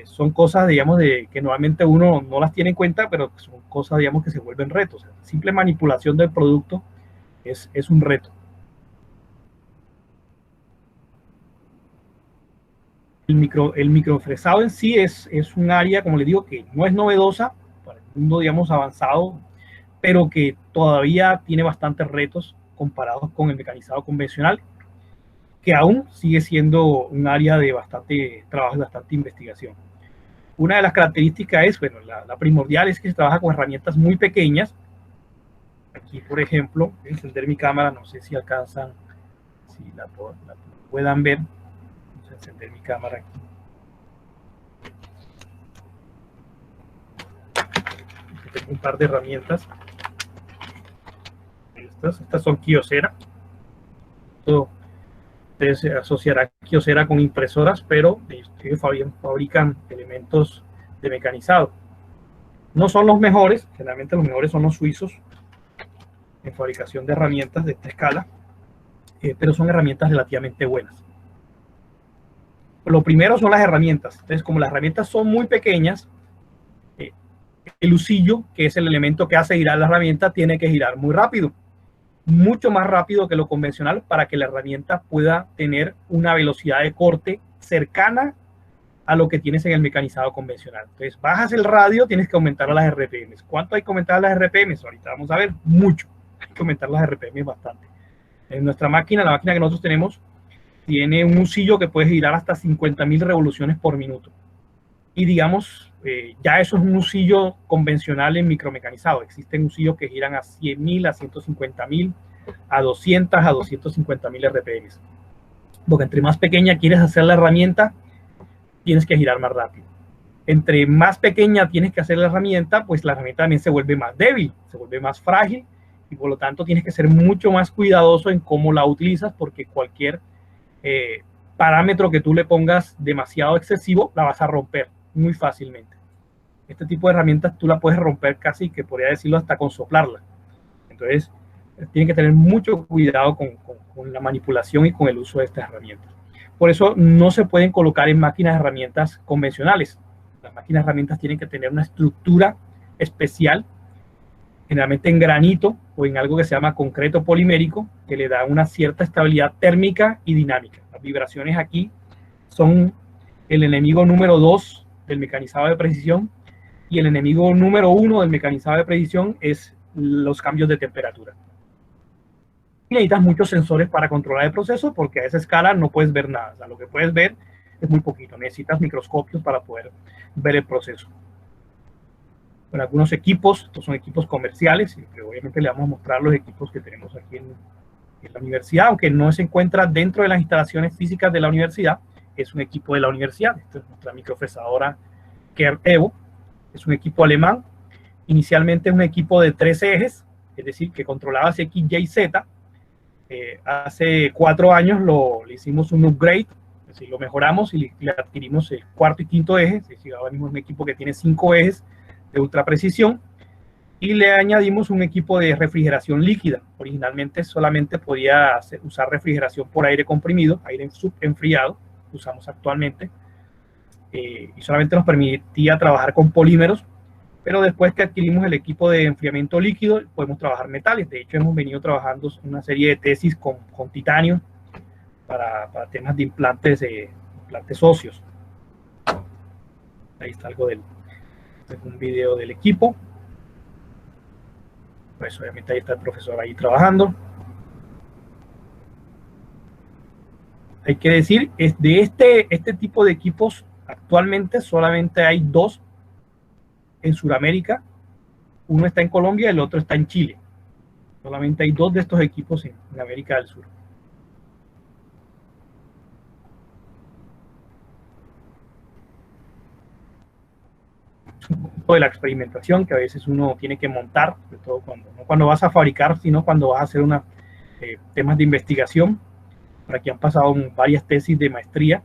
Son cosas, digamos, que normalmente uno no las tiene en cuenta, pero son cosas, digamos, que se vuelven retos. La simple manipulación del producto es un reto. El microfresado en sí es un área, como les digo, que no es novedosa para el mundo, digamos, avanzado, pero que todavía tiene bastantes retos comparados con el mecanizado convencional, que aún sigue siendo un área de bastante trabajo y bastante investigación. Una de las características es, bueno, la primordial es que se trabaja con herramientas muy pequeñas. Aquí, por ejemplo, voy a encender mi cámara, no sé si alcanzan, si la puedan ver. Vamos a encender mi cámara aquí. Aquí tengo un par de herramientas. Estas son Kyocera. Ustedes asociarán Kyocera con impresoras, pero ustedes fabrican elementos de mecanizado. No son los mejores, generalmente los mejores son los suizos en fabricación de herramientas de esta escala, pero son herramientas relativamente buenas. Lo primero son las herramientas. Entonces, como las herramientas son muy pequeñas, el husillo, que es el elemento que hace girar la herramienta, tiene que girar muy rápido. Mucho más rápido que lo convencional, para que la herramienta pueda tener una velocidad de corte cercana a lo que tienes en el mecanizado convencional. Entonces, bajas el radio, tienes que aumentar las RPMs. ¿Cuánto hay que aumentar las RPMs? Ahorita vamos a ver, mucho. Hay que aumentar las RPMs bastante. En nuestra máquina, la máquina que nosotros tenemos, tiene un husillo que puede girar hasta 50.000 revoluciones por minuto. Y digamos, ya eso es un husillo convencional en micromecanizado. Existen husillos que giran a 100.000, a 150.000, a 200, a 250.000 RPMs. Porque entre más pequeña quieres hacer la herramienta, tienes que girar más rápido. Entre más pequeña tienes que hacer la herramienta, pues la herramienta también se vuelve más débil, se vuelve más frágil, y por lo tanto tienes que ser mucho más cuidadoso en cómo la utilizas, porque cualquier parámetro que tú le pongas demasiado excesivo, la vas a romper muy fácilmente. Este tipo de herramientas tú la puedes romper casi, que podría decirlo, hasta con soplarla. Entonces, tienen que tener mucho cuidado con la manipulación y con el uso de estas herramientas. Por eso no se pueden colocar en máquinas de herramientas convencionales. Las máquinas de herramientas tienen que tener una estructura especial generalmente en granito o en algo que se llama concreto polimérico, que le da una cierta estabilidad térmica y dinámica. Las vibraciones aquí son el enemigo número 2 del mecanizado de precisión, y el enemigo número 1 del mecanizado de precisión es los cambios de temperatura. Y necesitas muchos sensores para controlar el proceso, porque a esa escala no puedes ver nada. O sea, lo que puedes ver es muy poquito. Necesitas microscopios para poder ver el proceso. Con algunos equipos, estos son equipos comerciales, y obviamente le vamos a mostrar los equipos que tenemos aquí en la universidad, aunque no se encuentra dentro de las instalaciones físicas de la universidad, es un equipo de la universidad. Esta es nuestra microfresadora Kerr Evo, es un equipo alemán. Inicialmente es un equipo de 3 ejes, es decir, que controlaba X, Y, Z. Hace 4 años le hicimos un upgrade, es decir, lo mejoramos y le adquirimos el cuarto y quinto eje, es decir, ahora mismo es un equipo que tiene 5 ejes de ultra precisión, y le añadimos un equipo de refrigeración líquida. Originalmente solamente podía usar refrigeración por aire comprimido, aire subenfriado, usamos actualmente, y solamente nos permitía trabajar con polímeros, pero después que adquirimos el equipo de enfriamiento líquido, podemos trabajar metales. De hecho, hemos venido trabajando una serie de tesis con titanio para temas de implantes óseos. Ahí está algo un video del equipo. Pues obviamente ahí está el profesor ahí trabajando. Hay que decir, de este tipo de equipos actualmente solamente hay 2 en Sudamérica. Uno está en Colombia y el otro está en Chile. Solamente hay 2 de estos equipos en América del Sur. De la experimentación que a veces uno tiene que montar, sobre todo no cuando vas a fabricar, sino cuando vas a hacer temas de investigación. Por aquí han pasado varias tesis de maestría.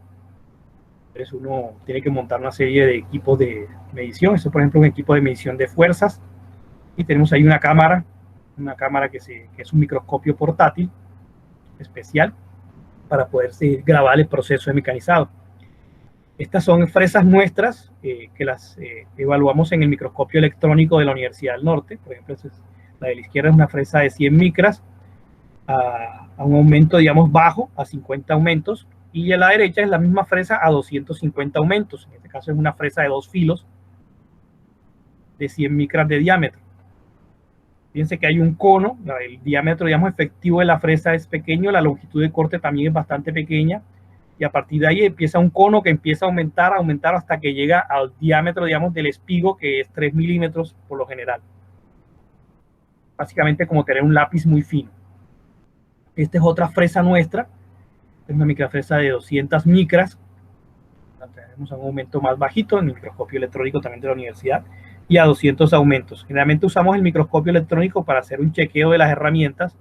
Entonces uno tiene que montar una serie de equipos de medición. Eso, por ejemplo, es un equipo de medición de fuerzas. Y tenemos ahí una cámara que es un microscopio portátil especial para poder grabar el proceso de mecanizado. Estas son fresas nuestras que las evaluamos en el microscopio electrónico de la Universidad del Norte. Por ejemplo, la de la izquierda es una fresa de 100 micras a un aumento, digamos, bajo, a 50 aumentos. Y a la derecha es la misma fresa a 250 aumentos. En este caso es una fresa de 2 filos de 100 micras de diámetro. Fíjense que hay un cono, el diámetro, digamos, efectivo de la fresa es pequeño, la longitud de corte también es bastante pequeña. Y a partir de ahí empieza un cono que empieza a aumentar hasta que llega al diámetro, digamos, del espigo, que es 3 milímetros por lo general. Básicamente como tener un lápiz muy fino. Esta es otra fresa nuestra, es una microfresa de 200 micras. Tenemos un aumento más bajito en el microscopio electrónico también de la universidad, y a 200 aumentos. Generalmente usamos el microscopio electrónico para hacer un chequeo de las herramientas,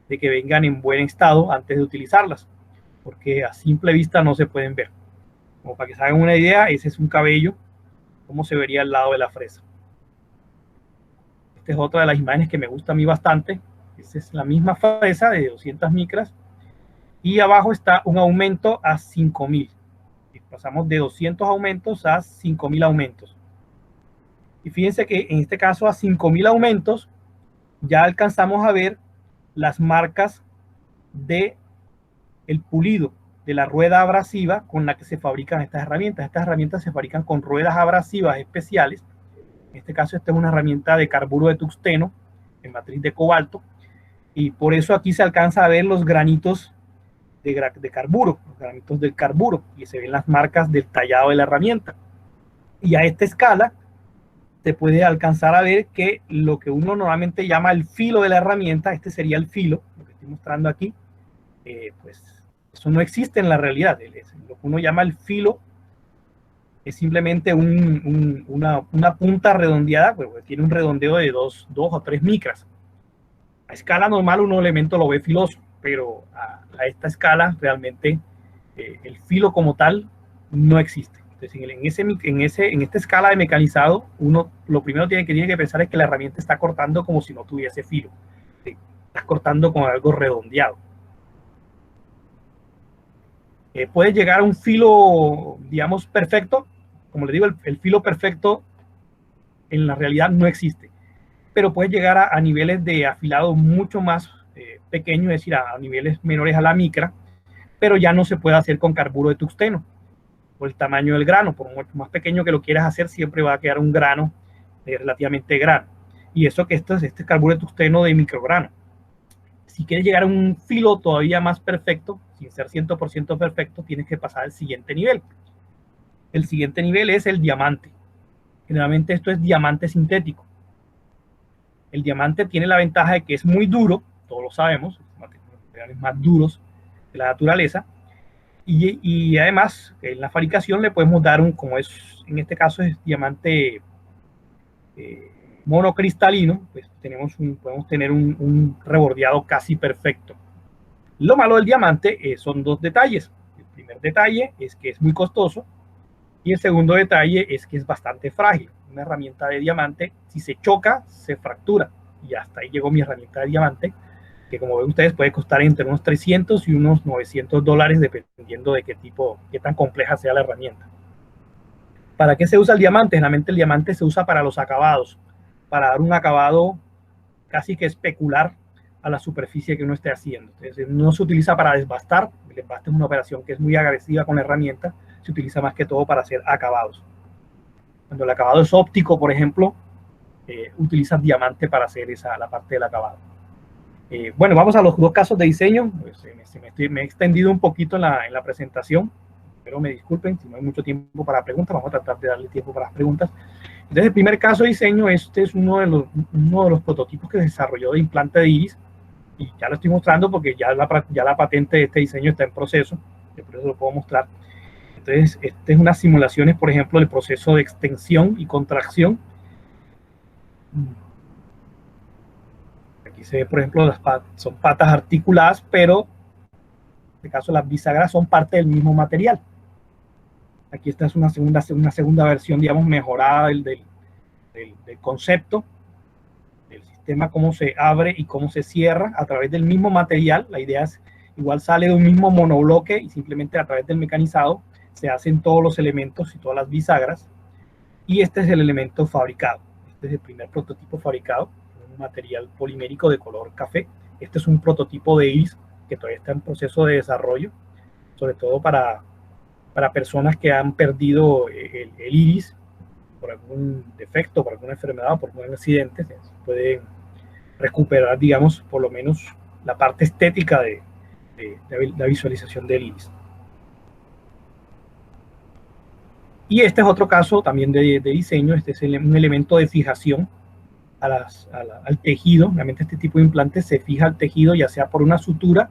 de que vengan en buen estado antes de utilizarlas, porque a simple vista no se pueden ver. Como para que se hagan una idea, ese es un cabello, cómo se vería al lado de la fresa. Esta es otra de las imágenes que me gusta a mí bastante. Esta es la misma fresa de 200 micras, y abajo está un aumento a 5000. Pasamos de 200 aumentos a 5000 aumentos. Y fíjense que en este caso a 5000 aumentos ya alcanzamos a ver las marcas de el pulido de la rueda abrasiva con la que se fabrican estas herramientas. Estas herramientas se fabrican con ruedas abrasivas especiales. En este caso, esta es una herramienta de carburo de tungsteno en matriz de cobalto, y por eso aquí se alcanza a ver los granitos de carburo, los granitos del carburo, y se ven las marcas del tallado de la herramienta. Y a esta escala se puede alcanzar a ver que lo que uno normalmente llama el filo de la herramienta, este sería el filo, lo que estoy mostrando aquí, pues eso no existe en la realidad. Lo que uno llama el filo es simplemente una punta redondeada, pues tiene un redondeo de 2 o 3 micras. A escala normal un elemento lo ve filoso, pero a esta escala realmente el filo como tal no existe. Entonces, en esta escala de mecanizado, uno lo primero que tiene que pensar es que la herramienta está cortando como si no tuviese filo. Está cortando con algo redondeado. Puede llegar a un filo, digamos, perfecto. Como les digo, el filo perfecto en la realidad no existe. pero puede llegar a niveles de afilado mucho más pequeños, es decir, a niveles menores a la micra, pero ya no se puede hacer con carburo de tungsteno por el tamaño del grano. Por mucho más pequeño que lo quieras hacer, siempre va a quedar un grano relativamente grande. Y eso que este es carburo de tungsteno de micrograno. Si quieres llegar a un filo todavía más perfecto, sin ser 100% perfecto, tienes que pasar al siguiente nivel. El siguiente nivel es el diamante. Generalmente esto es diamante sintético. El diamante tiene la ventaja de que es muy duro, todos lo sabemos, materiales más duros de la naturaleza, y además en la fabricación le podemos dar como es, en este caso es diamante monocristalino, pues podemos tener un rebordeado casi perfecto. Lo malo del diamante son dos detalles. El primer detalle es que es muy costoso, y el segundo detalle es que es bastante frágil. Una herramienta de diamante, si se choca, se fractura. Y hasta ahí llegó mi herramienta de diamante, que como ven ustedes puede costar entre unos 300 y unos $900, dependiendo de qué tan compleja sea la herramienta. ¿Para qué se usa el diamante? Generalmente el diamante se usa para los acabados, para dar un acabado casi que especular a la superficie que uno esté haciendo. Entonces, no se utiliza para desbastar. El desbaste es una operación que es muy agresiva con la herramienta. Se utiliza más que todo para hacer acabados. Cuando el acabado es óptico, por ejemplo, utilizas diamante para hacer la parte del acabado. Bueno, vamos a los dos casos de diseño. Pues, me he extendido un poquito en la presentación, pero me disculpen si no hay mucho tiempo para preguntas. Vamos a tratar de darle tiempo para las preguntas. Entonces, el primer caso de diseño, este es uno de los prototipos que se desarrolló de implante de iris, y ya lo estoy mostrando porque ya la patente de este diseño está en proceso, y por eso lo puedo mostrar. Entonces, estas es unas simulaciones, por ejemplo, del proceso de extensión y contracción. Aquí se ve, por ejemplo, son patas articuladas, pero en este caso las bisagras son parte del mismo material. Aquí esta es una segunda versión, digamos, mejorada del concepto, del sistema, cómo se abre y cómo se cierra a través del mismo material. La idea es, igual sale de un mismo monobloque y simplemente a través del mecanizado se hacen todos los elementos y todas las bisagras. Y este es el elemento fabricado. Este es el primer prototipo fabricado, un material polimérico de color café. Este es un prototipo de iris que todavía está en proceso de desarrollo, sobre todo para personas que han perdido el iris por algún defecto, por alguna enfermedad o por algún accidente. Se puede recuperar, digamos, por lo menos la parte estética de la visualización del iris. Y este es otro caso también de diseño. Este es un elemento de fijación al tejido. Realmente este tipo de implantes se fija al tejido, ya sea por una sutura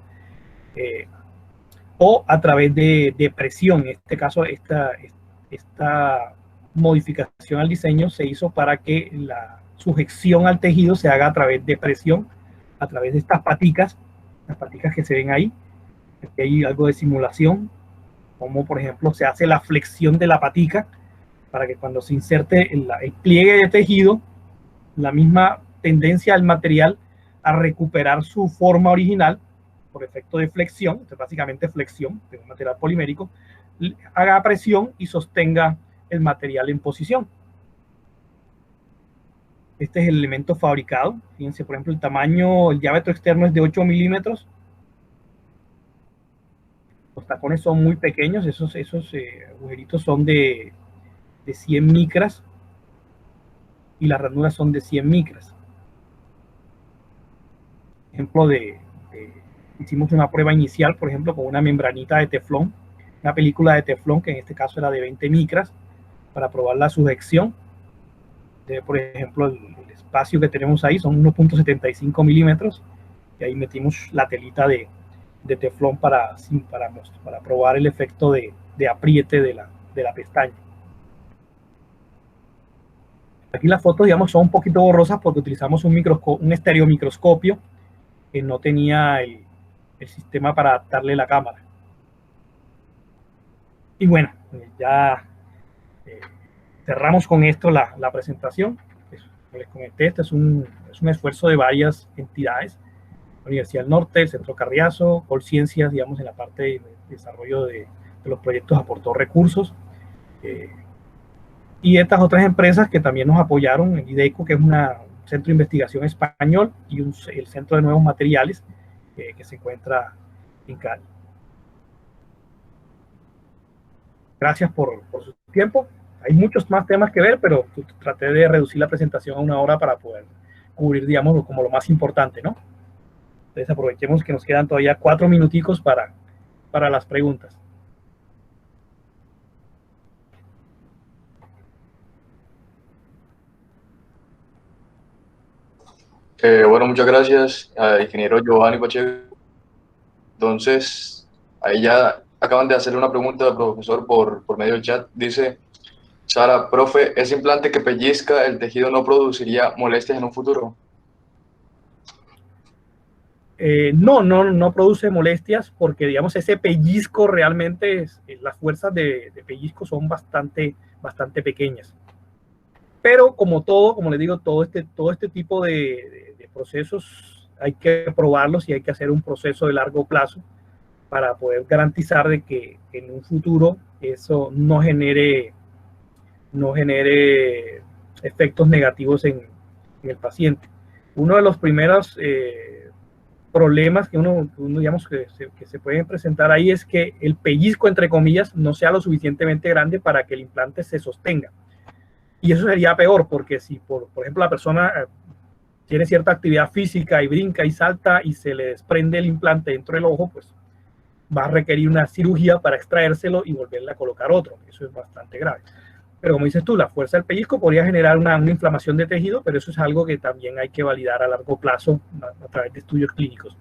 o a través de presión. En este caso, esta modificación al diseño se hizo para que la sujeción al tejido se haga a través de presión, a través de estas paticas, las paticas que se ven ahí. Aquí hay algo de simulación, como por ejemplo se hace la flexión de la patica para que cuando se inserte el pliegue de tejido, la misma tendencia del material a recuperar su forma original por efecto de flexión, entonces básicamente flexión de un material polimérico, haga presión y sostenga el material en posición. Este es el elemento fabricado. Fíjense, por ejemplo, el diámetro externo es de 8 milímetros. Los tacones son muy pequeños, esos agujeritos son de 100 micras y las ranuras son de 100 micras. Ejemplo hicimos una prueba inicial, por ejemplo, con una membranita de teflón, una película de teflón que en este caso era de 20 micras, para probar la sujeción. Por ejemplo, el espacio que tenemos ahí son 1.75 milímetros, y ahí metimos la telita de teflón para probar el efecto de apriete de la pestaña. Aquí las fotos, digamos, son un poquito borrosas porque utilizamos un estereomicroscopio que no tenía el sistema para adaptarle la cámara. Y bueno, ya cerramos con esto la presentación. Pues, como les comenté, este es un esfuerzo de varias entidades: la Universidad del Norte, el Centro Carriazo, Colciencias, digamos, en la parte de desarrollo de los proyectos aportó recursos, y estas otras empresas que también nos apoyaron, IDECO, que es un centro de investigación español y el Centro de Nuevos Materiales que se encuentra en Cali. Gracias por su tiempo. Hay muchos más temas que ver, pero traté de reducir la presentación a 1 hora para poder cubrir, digamos, como lo más importante, ¿no? Entonces aprovechemos que nos quedan todavía 4 minuticos para las preguntas. Bueno, muchas gracias, ingeniero Giovanni Pacheco. Entonces, ahí ya acaban de hacerle una pregunta al profesor por medio del chat. Dice, Sara, profe, ¿ese implante que pellizca el tejido no produciría molestias en un futuro? No produce molestias porque, digamos, ese pellizco realmente, las fuerzas de pellizco son bastante pequeñas. Pero como todo, como les digo, todo este tipo de procesos hay que probarlos y hay que hacer un proceso de largo plazo para poder garantizar de que en un futuro eso no genere efectos negativos en el paciente. Uno de los primeros problemas que uno digamos que se pueden presentar ahí es que el pellizco, entre comillas, no sea lo suficientemente grande para que el implante se sostenga. Y eso sería peor, porque si, por ejemplo, la persona tiene cierta actividad física y brinca y salta y se le desprende el implante dentro del ojo, pues va a requerir una cirugía para extraérselo y volverle a colocar otro. Eso es bastante grave. Pero como dices tú, la fuerza del pellizco podría generar una inflamación de tejido, pero eso es algo que también hay que validar a largo plazo a través de estudios clínicos.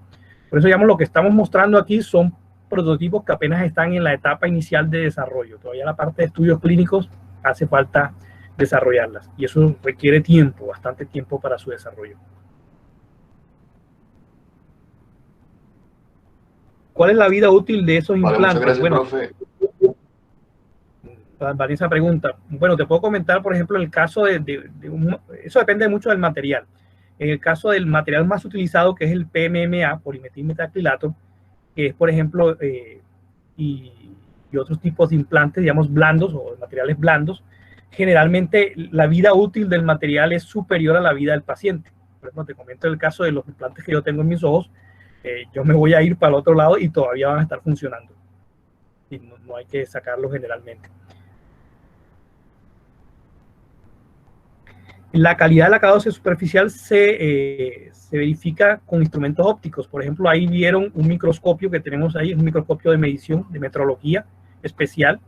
Por eso, digamos, lo que estamos mostrando aquí son prototipos que apenas están en la etapa inicial de desarrollo. Todavía la parte de estudios clínicos hace falta desarrollarlas y eso requiere tiempo, bastante tiempo para su desarrollo. ¿Cuál es la vida útil de esos implantes? Muchas gracias, bueno, profe. Esa pregunta. Bueno, te puedo comentar, por ejemplo, el caso eso depende mucho del material. En el caso del material más utilizado, que es el PMMA, polimetilmetacrilato, que es, por ejemplo, y otros tipos de implantes, digamos, blandos o materiales blandos, generalmente la vida útil del material es superior a la vida del paciente. Por ejemplo, te comento el caso de los implantes que yo tengo en mis ojos. Yo me voy a ir para el otro lado y todavía van a estar funcionando. Y no hay que sacarlos generalmente. La calidad del acabado superficial se verifica con instrumentos ópticos. Por ejemplo, ahí vieron un microscopio que tenemos ahí, un microscopio de medición, de metrología especial,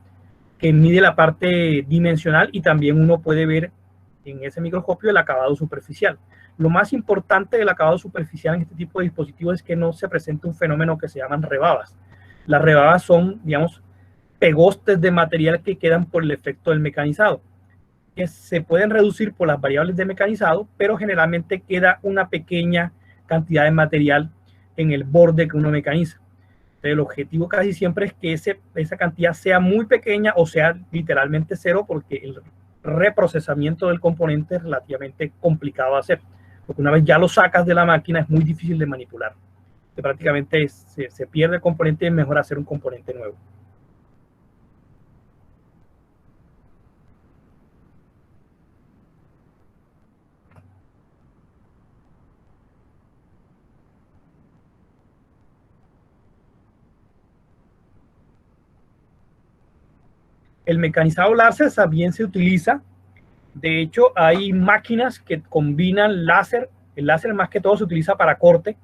que mide la parte dimensional y también uno puede ver en ese microscopio el acabado superficial. Lo más importante del acabado superficial en este tipo de dispositivos es que no se presenta un fenómeno que se llaman rebabas. Las rebabas son, digamos, pegostes de material que quedan por el efecto del mecanizado, que se pueden reducir por las variables de mecanizado, pero generalmente queda una pequeña cantidad de material en el borde que uno mecaniza. Entonces, el objetivo casi siempre es que esa cantidad sea muy pequeña o sea literalmente cero, porque el reprocesamiento del componente es relativamente complicado de hacer, porque una vez ya lo sacas de la máquina es muy difícil de manipular. Entonces, prácticamente se pierde el componente y es mejor hacer un componente nuevo. El mecanizado láser también se utiliza. De hecho, hay máquinas que combinan láser. El láser más que todo se utiliza para corte.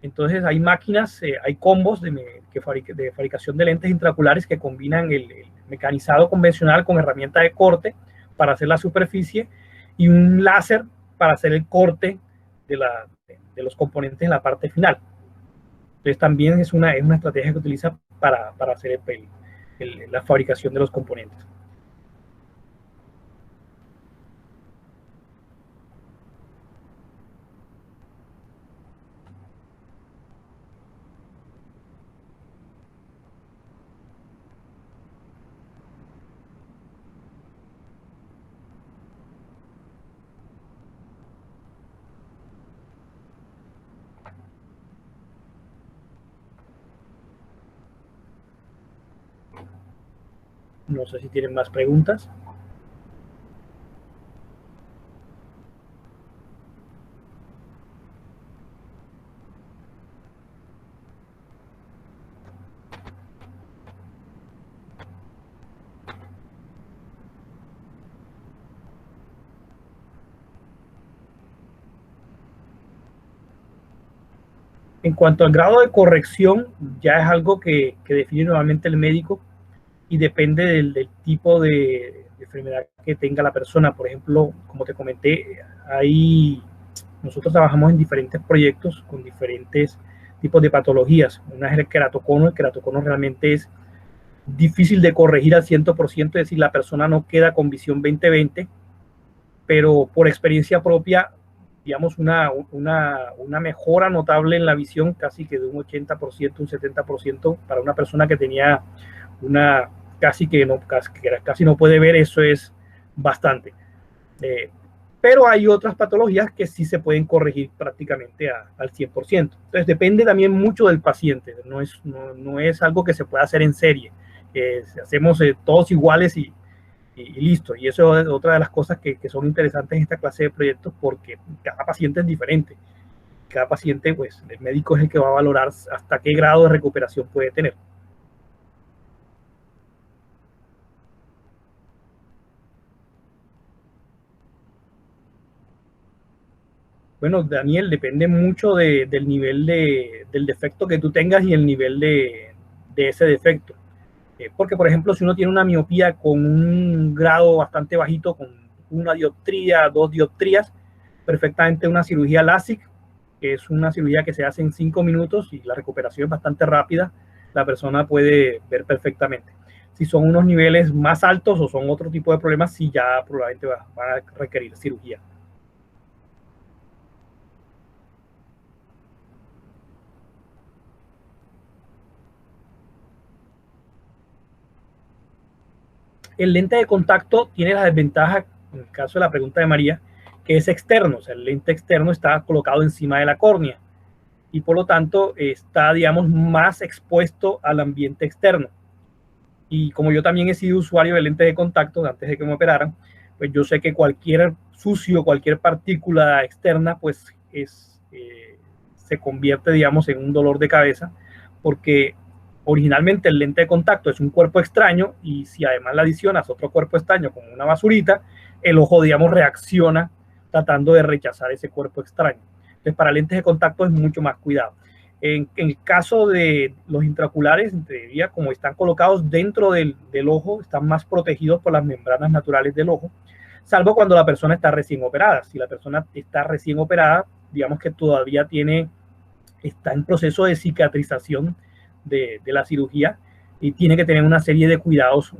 Entonces hay máquinas, hay combos de fabricación de lentes intraoculares que combinan el mecanizado convencional con herramienta de corte para hacer la superficie y un láser para hacer el corte de los componentes en la parte final. Entonces también es una estrategia que utiliza para hacer la fabricación de los componentes. No sé si tienen más preguntas. En cuanto al grado de corrección, ya es algo que define nuevamente el médico y depende del tipo de enfermedad que tenga la persona. Por ejemplo, como te comenté, nosotros trabajamos en diferentes proyectos con diferentes tipos de patologías. Una es el queratocono. El queratocono realmente es difícil de corregir al 100%, es decir, la persona no queda con visión 20/20, pero por experiencia propia, digamos, una mejora notable en la visión, casi que de un 80%, un 70%, para una persona que tenía una casi no puede ver, eso es bastante. Pero hay otras patologías que sí se pueden corregir prácticamente al 100%. Entonces depende también mucho del paciente, no es algo que se pueda hacer en serie. Hacemos todos iguales y listo. Y eso es otra de las cosas que son interesantes en esta clase de proyectos, porque cada paciente es diferente. Cada paciente, pues el médico es el que va a valorar hasta qué grado de recuperación puede tener. Bueno, Daniel, depende mucho del nivel del defecto que tú tengas y el nivel de ese defecto. Porque, por ejemplo, si uno tiene una miopía con un grado bastante bajito, con una dioptría, 2 dioptrías, perfectamente una cirugía LASIK, que es una cirugía que se hace en 5 minutos y la recuperación es bastante rápida, la persona puede ver perfectamente. Si son unos niveles más altos o son otro tipo de problemas, sí ya probablemente va a requerir cirugía. El lente de contacto tiene la desventaja, en el caso de la pregunta de María, que es externo. O sea, el lente externo está colocado encima de la córnea y por lo tanto está, digamos, más expuesto al ambiente externo. Y como yo también he sido usuario de lentes de contacto antes de que me operaran, pues yo sé que cualquier sucio, cualquier partícula externa, pues se convierte, digamos, en un dolor de cabeza, porque originalmente el lente de contacto es un cuerpo extraño y si además le adicionas otro cuerpo extraño como una basurita, el ojo, digamos, reacciona tratando de rechazar ese cuerpo extraño. Entonces, para lentes de contacto es mucho más cuidado. En el caso de los intraoculares, como están colocados dentro del ojo, están más protegidos por las membranas naturales del ojo, salvo cuando la persona está recién operada. Si la persona está recién operada, digamos que todavía está en proceso de cicatrización de la cirugía y tiene que tener una serie de cuidados,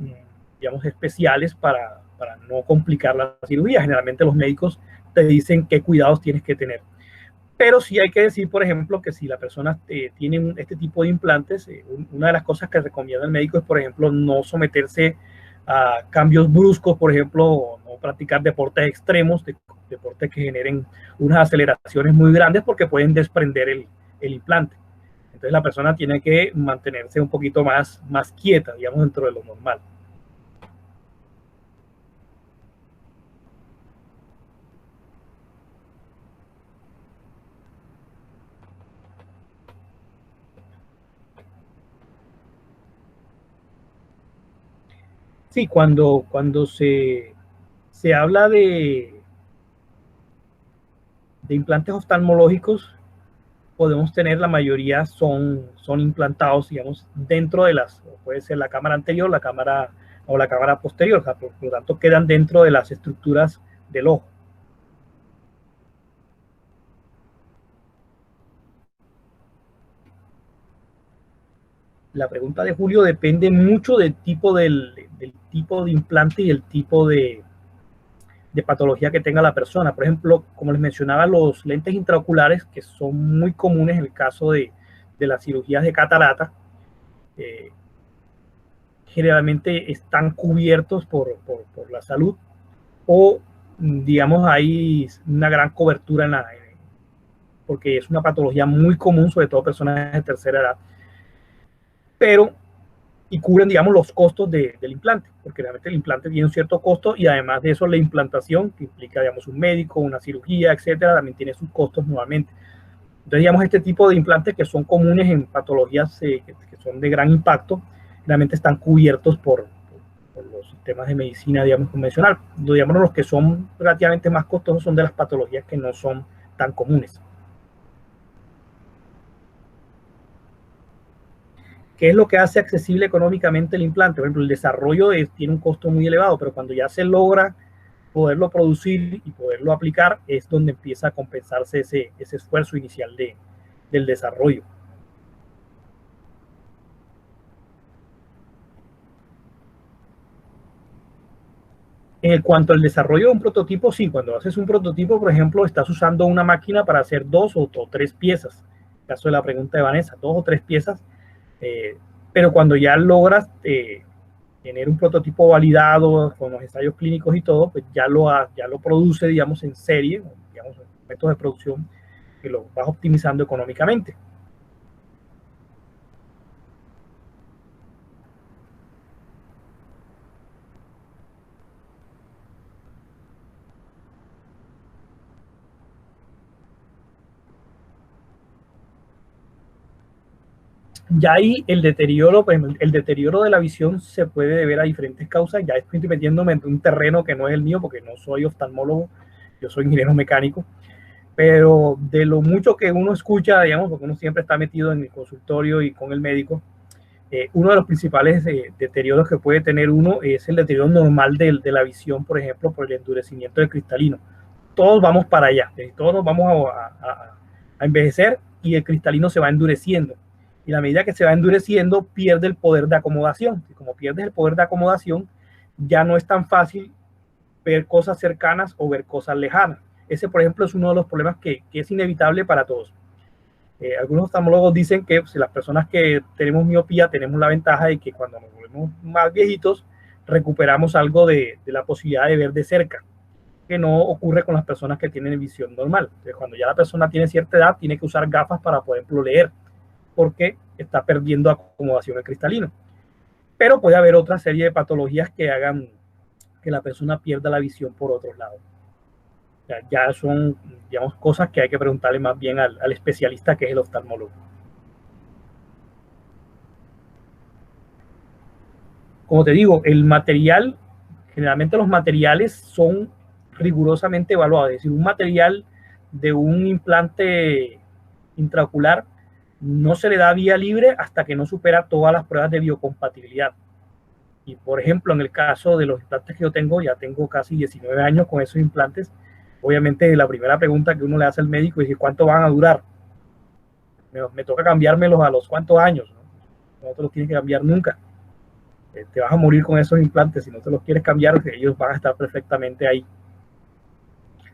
digamos, especiales para no complicar la cirugía. Generalmente los médicos te dicen qué cuidados tienes que tener. Pero sí hay que decir, por ejemplo, que si la persona tiene este tipo de implantes, una de las cosas que recomienda el médico es, por ejemplo, no someterse a cambios bruscos, por ejemplo, no practicar deportes extremos, deportes que generen unas aceleraciones muy grandes porque pueden desprender el implante. Entonces la persona tiene que mantenerse un poquito más quieta, digamos, dentro de lo normal. Sí, cuando se habla de implantes oftalmológicos, podemos tener, la mayoría son implantados, digamos, dentro de puede ser la cámara anterior, la cámara posterior, o sea, por lo tanto quedan dentro de las estructuras del ojo. La pregunta de Julio depende mucho del tipo tipo de implante y el tipo de patología que tenga la persona. Por ejemplo, como les mencionaba, los lentes intraoculares, que son muy comunes en el caso de las cirugías de catarata, generalmente están cubiertos por la salud o, digamos, hay una gran cobertura porque es una patología muy común, sobre todo personas de tercera edad, y cubren, digamos, los costos del implante, porque realmente el implante tiene un cierto costo y además de eso la implantación, que implica, digamos, un médico, una cirugía, etcétera, también tiene sus costos nuevamente. Entonces, digamos, este tipo de implantes que son comunes en patologías que son de gran impacto, realmente están cubiertos por los sistemas de medicina, digamos, convencional. Digamos, los que son relativamente más costosos son de las patologías que no son tan comunes. ¿Qué es lo que hace accesible económicamente el implante? Por ejemplo, el desarrollo tiene un costo muy elevado, pero cuando ya se logra poderlo producir y poderlo aplicar, es donde empieza a compensarse ese esfuerzo inicial del desarrollo. En cuanto al desarrollo de un prototipo, sí, cuando haces un prototipo, por ejemplo, estás usando una máquina para hacer 2 o 3 piezas. En el caso de la pregunta de Vanessa, 2 o 3 piezas, pero cuando ya logras tener un prototipo validado con los ensayos clínicos y todo, pues ya lo produce, digamos, en serie, digamos, en métodos de producción que lo vas optimizando económicamente. Ya ahí el deterioro, pues, el deterioro de la visión se puede deber a diferentes causas. Ya estoy metiéndome en un terreno que no es el mío porque no soy oftalmólogo, yo soy ingeniero mecánico, pero de lo mucho que uno escucha, digamos, porque uno siempre está metido en el consultorio y con el médico, uno de los principales deterioros que puede tener uno es el deterioro normal de la visión, por ejemplo, por el endurecimiento del cristalino. Todos vamos para allá, todos nos vamos a envejecer y el cristalino se va endureciendo. Y a medida que se va endureciendo, pierde el poder de acomodación. Y como pierdes el poder de acomodación, ya no es tan fácil ver cosas cercanas o ver cosas lejanas. Ese, por ejemplo, es uno de los problemas que es inevitable para todos. Algunos oftalmólogos dicen que si las personas que tenemos miopía tenemos la ventaja de que cuando nos volvemos más viejitos, recuperamos algo de la posibilidad de ver de cerca, que no ocurre con las personas que tienen visión normal. Entonces, cuando ya la persona tiene cierta edad, tiene que usar gafas para, por ejemplo, leer, porque está perdiendo acomodación el cristalino. Pero puede haber otra serie de patologías que hagan que la persona pierda la visión por otros lados. Ya son, digamos, cosas que hay que preguntarle más bien al especialista, que es el oftalmólogo. Como te digo, el material, generalmente los materiales son rigurosamente evaluados. Es decir, un material de un implante intraocular no se le da vía libre hasta que no supera todas las pruebas de biocompatibilidad. Y por ejemplo, en el caso de los implantes que yo tengo, ya tengo casi 19 años con esos implantes. Obviamente la primera pregunta que uno le hace al médico es ¿cuánto van a durar? Me toca cambiármelos a los cuántos años, ¿no? No te los tienes que cambiar nunca. Te vas a morir con esos implantes si no te los quieres cambiar, ellos van a estar perfectamente ahí.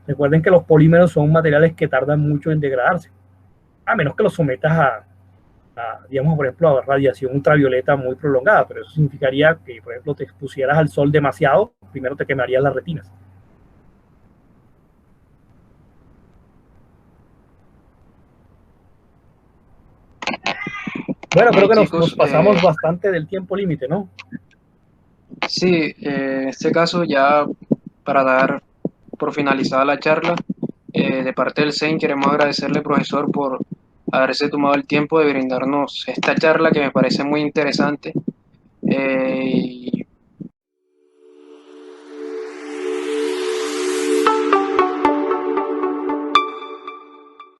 Recuerden que los polímeros son materiales que tardan mucho en degradarse, a menos que los sometas digamos, por ejemplo, a radiación ultravioleta muy prolongada, pero eso significaría que, por ejemplo, te expusieras al sol demasiado, primero te quemarías las retinas. Bueno, creo que nos pasamos bastante del tiempo límite, ¿no? Sí, en este caso ya para dar por finalizada la charla, de parte del CEN queremos agradecerle, profesor, por haberse tomado el tiempo de brindarnos esta charla que me parece muy interesante. Y